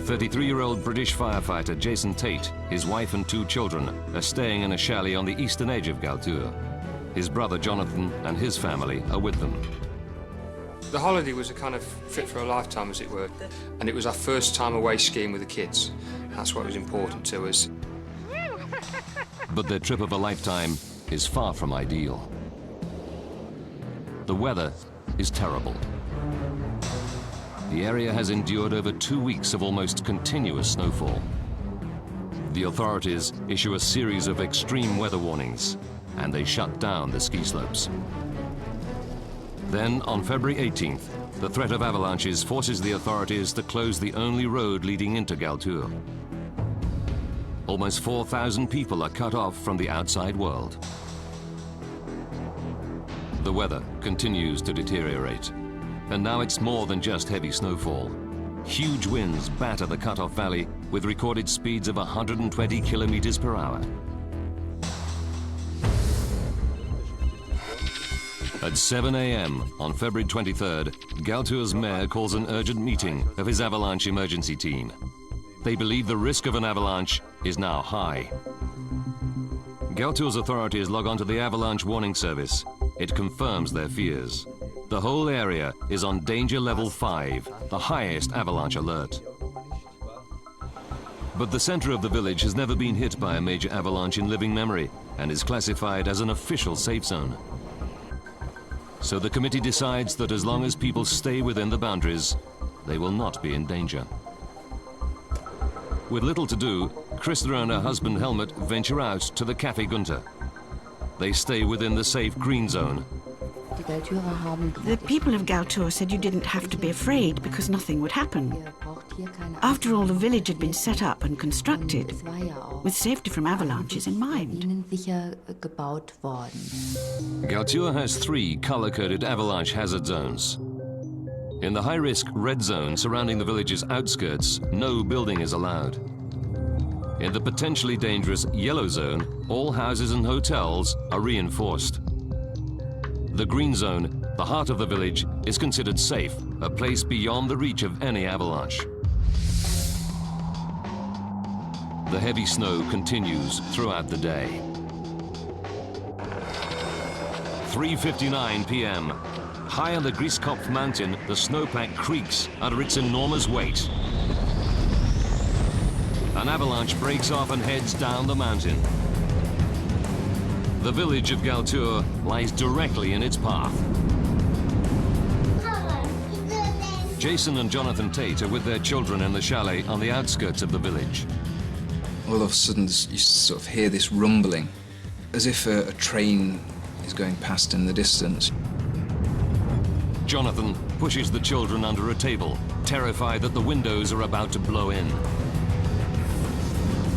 "33-year-old British firefighter Jason Tate, his wife and 2 children, are staying in a chalet on the eastern edge of Galtur. His brother Jonathan and his family are with them. The holiday was a kind of trip for a lifetime, as it were, and it was our first time away skiing with the kids. That's what was important to us. But their trip of a lifetime is far from ideal. The weather is terrible. The area has endured over 2 weeks of almost continuous snowfall. The authorities issue a series of extreme weather warnings, and they shut down the ski slopes. Then, on February 18th, the threat of avalanches forces the authorities to close the only road leading into Galtur. Almost 4,000 people are cut off from the outside world. The weather continues to deteriorate, and now it's more than just heavy snowfall. Huge winds batter the cut-off valley with recorded speeds of 120 kilometers per hour. At 7 a.m. on February 23rd, Galtur's mayor calls an urgent meeting of his avalanche emergency team. They believe the risk of an avalanche is now high. Galtur's authorities log on to the avalanche warning service. It confirms their fears. The whole area is on danger level 5, the highest avalanche alert. But the center of the village has never been hit by a major avalanche in living memory and is classified as an official safe zone. So the committee decides that as long as people stay within the boundaries, they will not be in danger. With little to do, Christa and her husband Helmut venture out to the Café Gunther. They stay within the safe green zone. The people of Galtur said you didn't have to be afraid because nothing would happen. After all, the village had been set up and constructed with safety from avalanches in mind. Galtur has 3 color-coded avalanche hazard zones. In the high-risk red zone surrounding the village's outskirts, no building is allowed. In the potentially dangerous yellow zone, all houses and hotels are reinforced. The green zone, the heart of the village, is considered safe, a place beyond the reach of any avalanche. The heavy snow continues throughout the day. 3:59 p.m. High on the Grieskopf mountain, the snowpack creaks under its enormous weight. An avalanche breaks off and heads down the mountain. The village of Galtur lies directly in its path. Jason and Jonathan Tate are with their children in the chalet on the outskirts of the village. All of a sudden, you sort of hear this rumbling, as if a train is going past in the distance. Jonathan pushes the children under a table, terrified that the windows are about to blow in.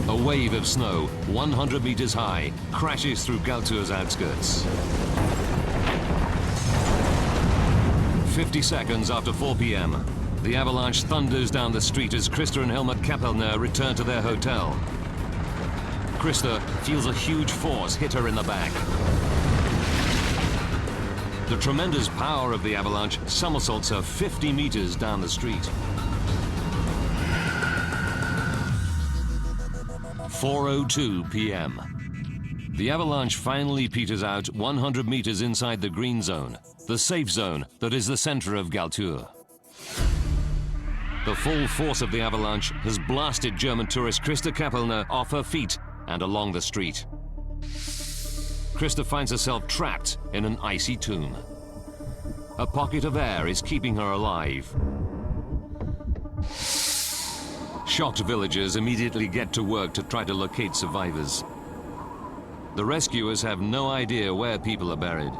A wave of snow, 100 meters high, crashes through Galtür's outskirts. 50 seconds after 4 p.m., the avalanche thunders down the street as Krista and Helmut Kapellner return to their hotel. Krista feels a huge force hit her in the back. The tremendous power of the avalanche somersaults her 50 meters down the street. 4:02 p.m. The avalanche finally peters out 100 meters inside the green zone, the safe zone that is the center of Galtür. The full force of the avalanche has blasted German tourist Krista Kapellner off her feet and along the street. Krista finds herself trapped in an icy tomb. A pocket of air is keeping her alive. Shocked villagers immediately get to work to try to locate survivors. The rescuers have no idea where people are buried.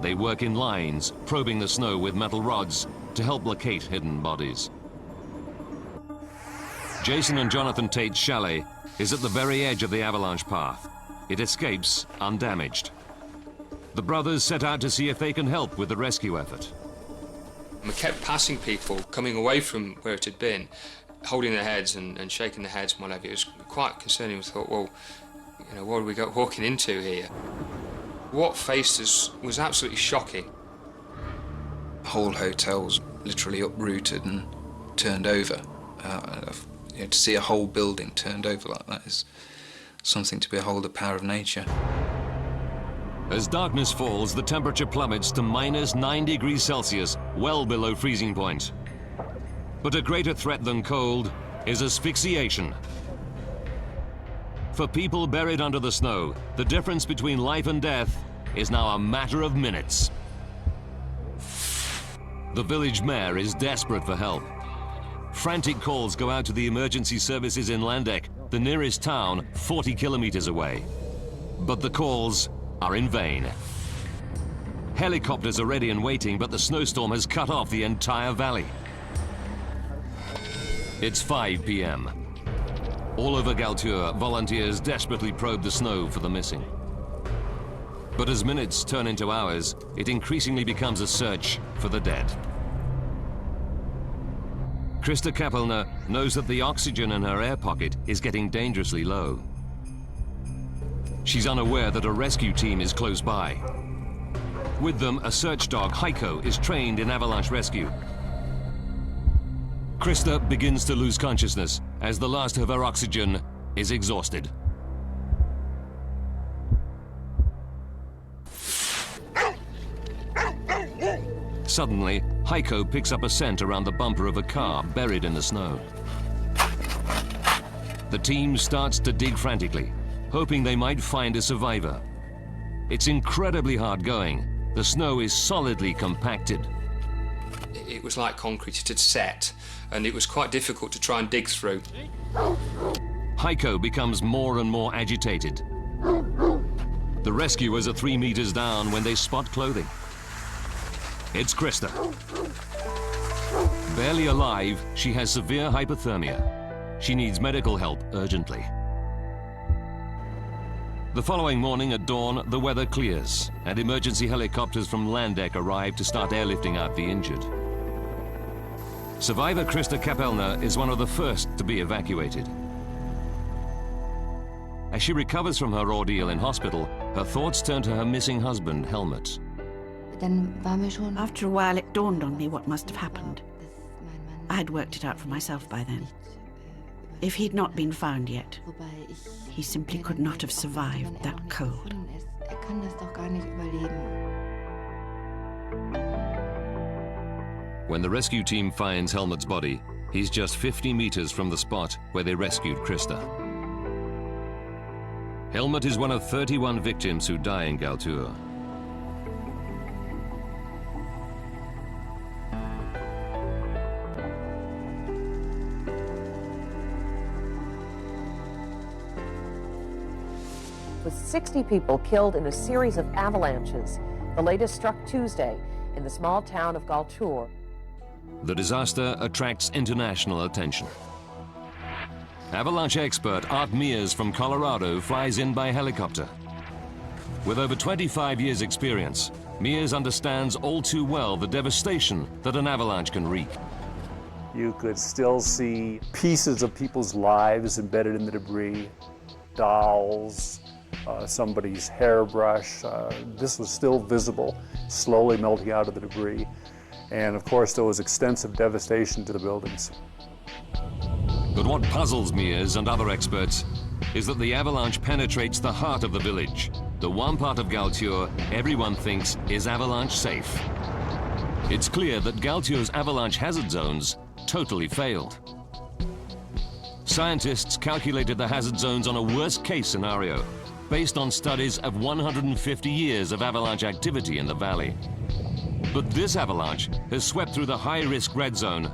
They work in lines, probing the snow with metal rods to help locate hidden bodies. Jason and Jonathan Tate's chalet is at the very edge of the avalanche path. It escapes undamaged. The brothers set out to see if they can help with the rescue effort. We kept passing people coming away from where it had been, holding their heads and shaking their heads and what have you. It was quite concerning. We thought, well, you know, what are we walking into here? What faced us was absolutely shocking. The whole hotel was literally uprooted and turned over. You know, to see a whole building turned over like that is something to behold, the power of nature. As darkness falls, the temperature plummets to -9 degrees Celsius, well below freezing point. But a greater threat than cold is asphyxiation. For people buried under the snow, the difference between life and death is now a matter of minutes. The village mayor is desperate for help. Frantic calls go out to the emergency services in Landeck, the nearest town 40 kilometers away. But the calls are in vain. Helicopters are ready and waiting, but the snowstorm has cut off the entire valley. It's 5 p.m. All over Galtür, volunteers desperately probe the snow for the missing. But as minutes turn into hours, it increasingly becomes a search for the dead. Krista Kapellner knows that the oxygen in her air pocket is getting dangerously low. She's unaware that a rescue team is close by. With them, a search dog, Heiko, is trained in avalanche rescue. Krista begins to lose consciousness as the last of her oxygen is exhausted. Suddenly, Heiko picks up a scent around the bumper of a car buried in the snow. The team starts to dig frantically, hoping they might find a survivor. It's incredibly hard going. The snow is solidly compacted. It was like concrete. It had set, and it was quite difficult to try and dig through. Heiko becomes more and more agitated. The rescuers are 3 meters down when they spot clothing. It's Krista. Barely alive, she has severe hypothermia. She needs medical help urgently. The following morning at dawn, the weather clears, and emergency helicopters from Landeck arrive to start airlifting out the injured. Survivor Krista Kapellner is one of the first to be evacuated. As she recovers from her ordeal in hospital, her thoughts turn to her missing husband, Helmut. After a while, it dawned on me what must have happened. I had worked it out for myself by then. If he'd not been found yet, he simply could not have survived that cold. When the rescue team finds Helmut's body, he's just 50 meters from the spot where they rescued Krista. Helmut is one of 31 victims who die in Galtür. With 60 people killed in a series of avalanches. The latest struck Tuesday in the small town of Galtur. The disaster attracts international attention. Avalanche expert Art Mears from Colorado flies in by helicopter. With over 25 years' experience, Mears understands all too well the devastation that an avalanche can wreak. You could still see pieces of people's lives embedded in the debris, dolls, somebody's hairbrush. This was still visible, slowly melting out of the debris. And of course, there was extensive devastation to the buildings. But what puzzles Mears and other experts is that the avalanche penetrates the heart of the village, the one part of Galtur everyone thinks is avalanche safe. It's clear that Galtur's avalanche hazard zones totally failed. Scientists calculated the hazard zones on a worst-case scenario, based on studies of 150 years of avalanche activity in the valley. But this avalanche has swept through the high-risk red zone,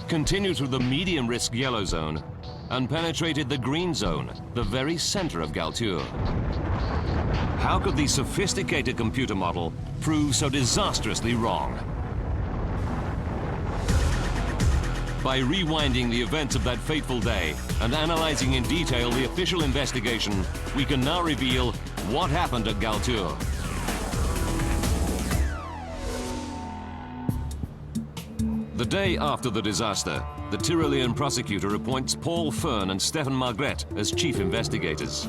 continued through the medium-risk yellow zone, and penetrated the green zone, the very center of Galtur. How could the sophisticated computer model prove so disastrously wrong? By rewinding the events of that fateful day and analyzing in detail the official investigation, we can now reveal what happened at Galtur. The day after the disaster, the Tyrolean prosecutor appoints Paul Fern and Stefan Margret as chief investigators.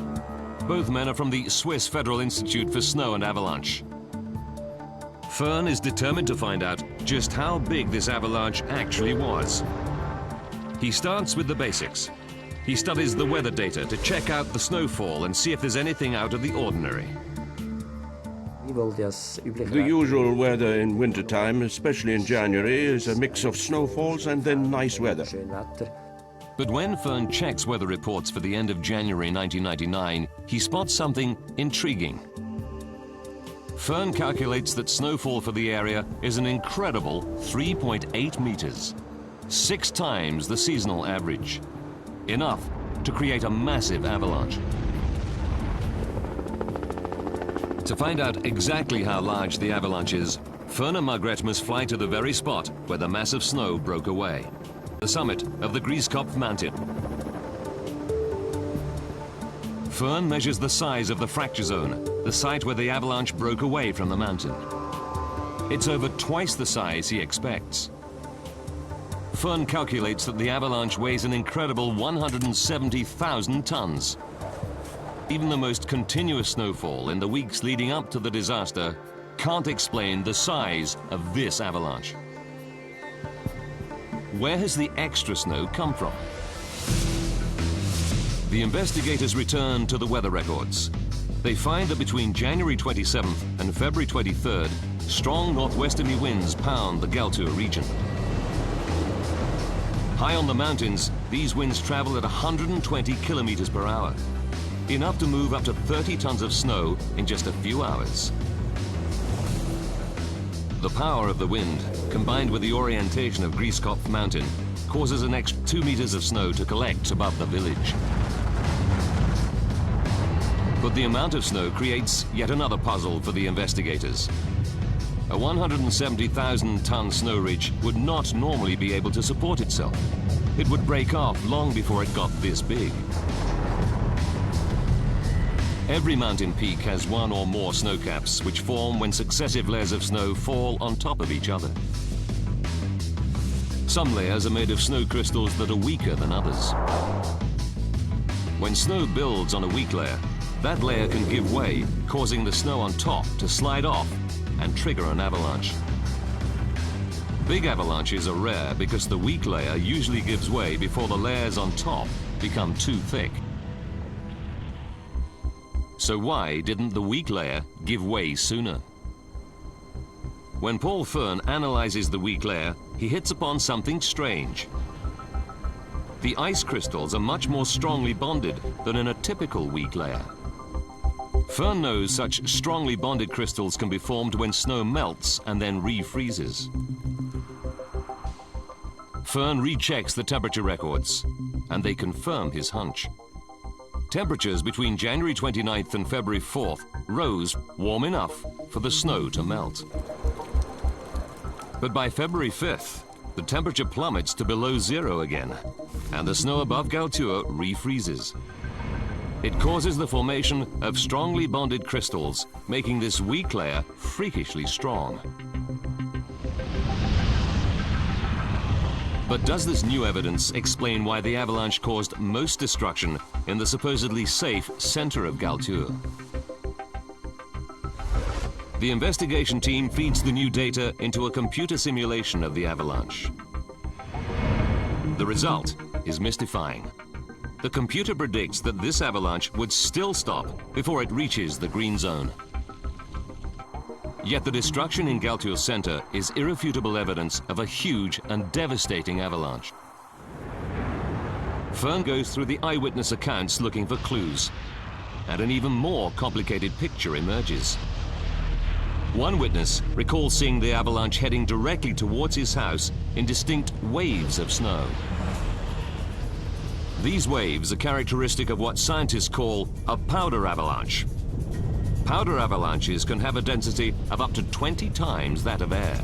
Both men are from the Swiss Federal Institute for Snow and Avalanche. Fern is determined to find out just how big this avalanche actually was. He starts with the basics. He studies the weather data to check out the snowfall and see if there's anything out of the ordinary. The usual weather in wintertime, especially in January, is a mix of snowfalls and then nice weather. But when Fern checks weather reports for the end of January 1999, he spots something intriguing. Fern calculates that snowfall for the area is an incredible 3.8 meters, 6 times the seasonal average. Enough to create a massive avalanche. To find out exactly how large the avalanche is, Fern and Margret must fly to the very spot where the mass of snow broke away, the summit of the Grieskopf mountain. Fern measures the size of the fracture zone, the site where the avalanche broke away from the mountain. It's over twice the size he expects. Fern calculates that the avalanche weighs an incredible 170,000 tons. Even the most continuous snowfall in the weeks leading up to the disaster can't explain the size of this avalanche. Where has the extra snow come from? The investigators return to the weather records. They find that between January 27th and February 23rd, strong northwesterly winds pound the Galtur region. High on the mountains, these winds travel at 120 kilometers per hour. Enough to move up to 30 tons of snow in just a few hours. The power of the wind, combined with the orientation of Grieskopf mountain, causes an extra 2 meters of snow to collect above the village. But the amount of snow creates yet another puzzle for the investigators. A 170,000-ton snow ridge would not normally be able to support itself. It would break off long before it got this big. Every mountain peak has one or more snowcaps, which form when successive layers of snow fall on top of each other. Some layers are made of snow crystals that are weaker than others. When snow builds on a weak layer, that layer can give way, causing the snow on top to slide off and trigger an avalanche. Big avalanches are rare because the weak layer usually gives way before the layers on top become too thick. So why didn't the weak layer give way sooner? When Paul Fern analyzes the weak layer, he hits upon something strange. The ice crystals are much more strongly bonded than in a typical weak layer. Fern knows such strongly bonded crystals can be formed when snow melts and then refreezes. Fern rechecks the temperature records, and they confirm his hunch. Temperatures between January 29th and February 4th rose warm enough for the snow to melt. But by February 5th, the temperature plummets to below zero again, and the snow above Galtur refreezes. It causes the formation of strongly bonded crystals, making this weak layer freakishly strong. But does this new evidence explain why the avalanche caused most destruction in the supposedly safe center of Galtur? The investigation team feeds the new data into a computer simulation of the avalanche. The result is mystifying. The computer predicts that this avalanche would still stop before it reaches the green zone. Yet the destruction in Galtur Center is irrefutable evidence of a huge and devastating avalanche. Fern goes through the eyewitness accounts looking for clues, and an even more complicated picture emerges. One witness recalls seeing the avalanche heading directly towards his house in distinct waves of snow. These waves are characteristic of what scientists call a powder avalanche. Powder avalanches can have a density of up to 20 times that of air.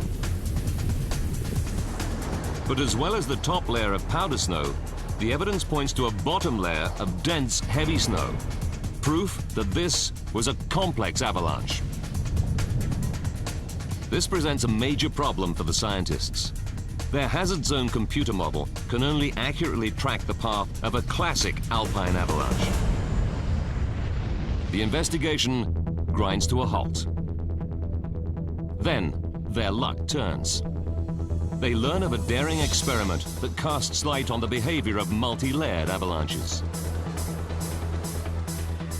But as well as the top layer of powder snow, the evidence points to a bottom layer of dense, heavy snow, proof that this was a complex avalanche. This presents a major problem for the scientists. Their hazard zone computer model can only accurately track the path of a classic alpine avalanche. The investigation grinds to a halt. Then, their luck turns. They learn of a daring experiment that casts light on the behavior of multi-layered avalanches.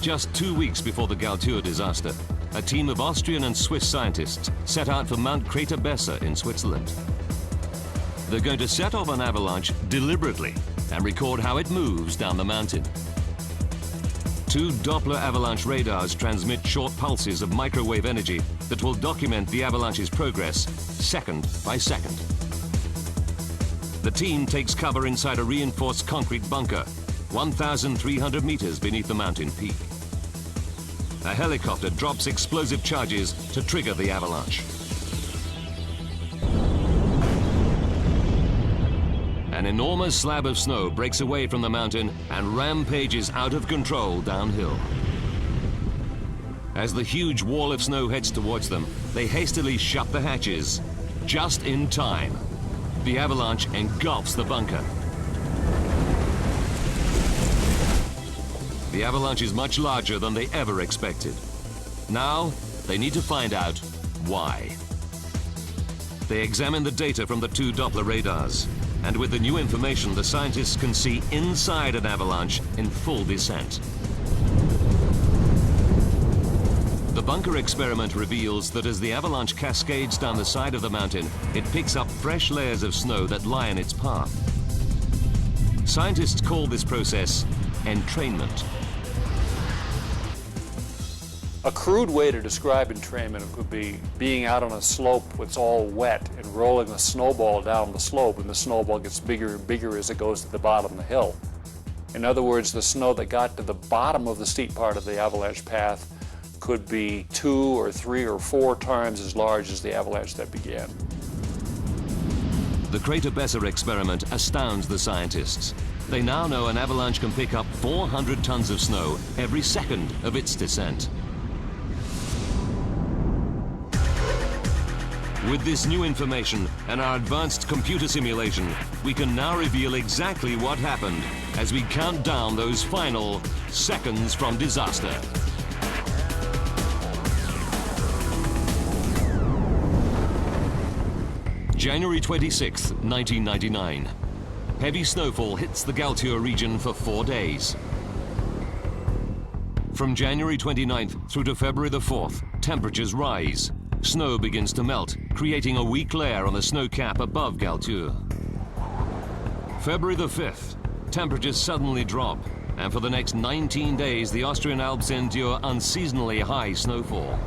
Just 2 weeks before the Galtur disaster, a team of Austrian and Swiss scientists set out for Mount Crater-Besser in Switzerland. They're going to set off an avalanche deliberately and record how it moves down the mountain. 2 Doppler avalanche radars transmit short pulses of microwave energy that will document the avalanche's progress second by second. The team takes cover inside a reinforced concrete bunker, 1,300 meters beneath the mountain peak. A helicopter drops explosive charges to trigger the avalanche. An enormous slab of snow breaks away from the mountain and rampages out of control downhill. As the huge wall of snow heads towards them, they hastily shut the hatches. Just in time. The avalanche engulfs the bunker. The avalanche is much larger than they ever expected. Now, they need to find out why. They examine the data from the 2 Doppler radars, and with the new information, the scientists can see inside an avalanche in full descent. The bunker experiment reveals that as the avalanche cascades down the side of the mountain, it picks up fresh layers of snow that lie in its path. Scientists call this process entrainment. A crude way to describe entrainment would be being out on a slope that's all wet and rolling a snowball down the slope, and the snowball gets bigger and bigger as it goes to the bottom of the hill. In other words, the snow that got to the bottom of the steep part of the avalanche path could be 2 or 3 or 4 times as large as the avalanche that began. The Crater-Besser experiment astounds the scientists. They now know an avalanche can pick up 400 tons of snow every second of its descent. With this new information and our advanced computer simulation, we can now reveal exactly what happened as we count down those final seconds from disaster. January 26, 1999. Heavy snowfall hits the Galtur region for 4 days. From January 29th through to February the 4th, temperatures rise. Snow begins to melt, creating a weak layer on the snow cap above Galtur. February the 5th, temperatures suddenly drop, and for the next 19 days, the Austrian Alps endure unseasonably high snowfall.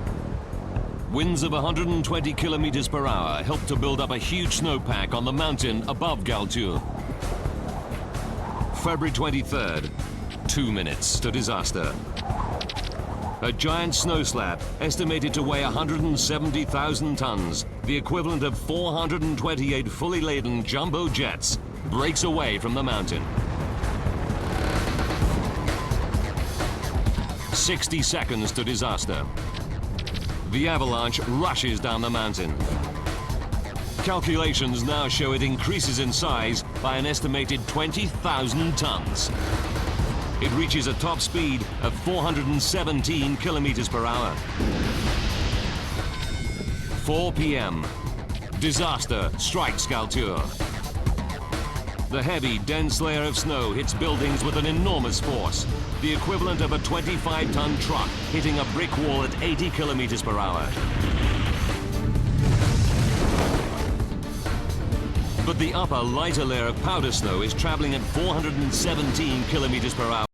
Winds of 120 kilometers per hour help to build up a huge snowpack on the mountain above Galtur. February 23rd, 2 minutes to disaster. A giant snow slab, estimated to weigh 170,000 tons, the equivalent of 428 fully laden jumbo jets, breaks away from the mountain. 60 seconds to disaster. The avalanche rushes down the mountain. Calculations now show it increases in size by an estimated 20,000 tons. It reaches a top speed of 417 kilometers per hour. 4 p.m. Disaster strikes Galtour. The heavy, dense layer of snow hits buildings with an enormous force, the equivalent of a 25-ton truck hitting a brick wall at 80 kilometers per hour. But the upper, lighter layer of powder snow is traveling at 417 kilometers per hour.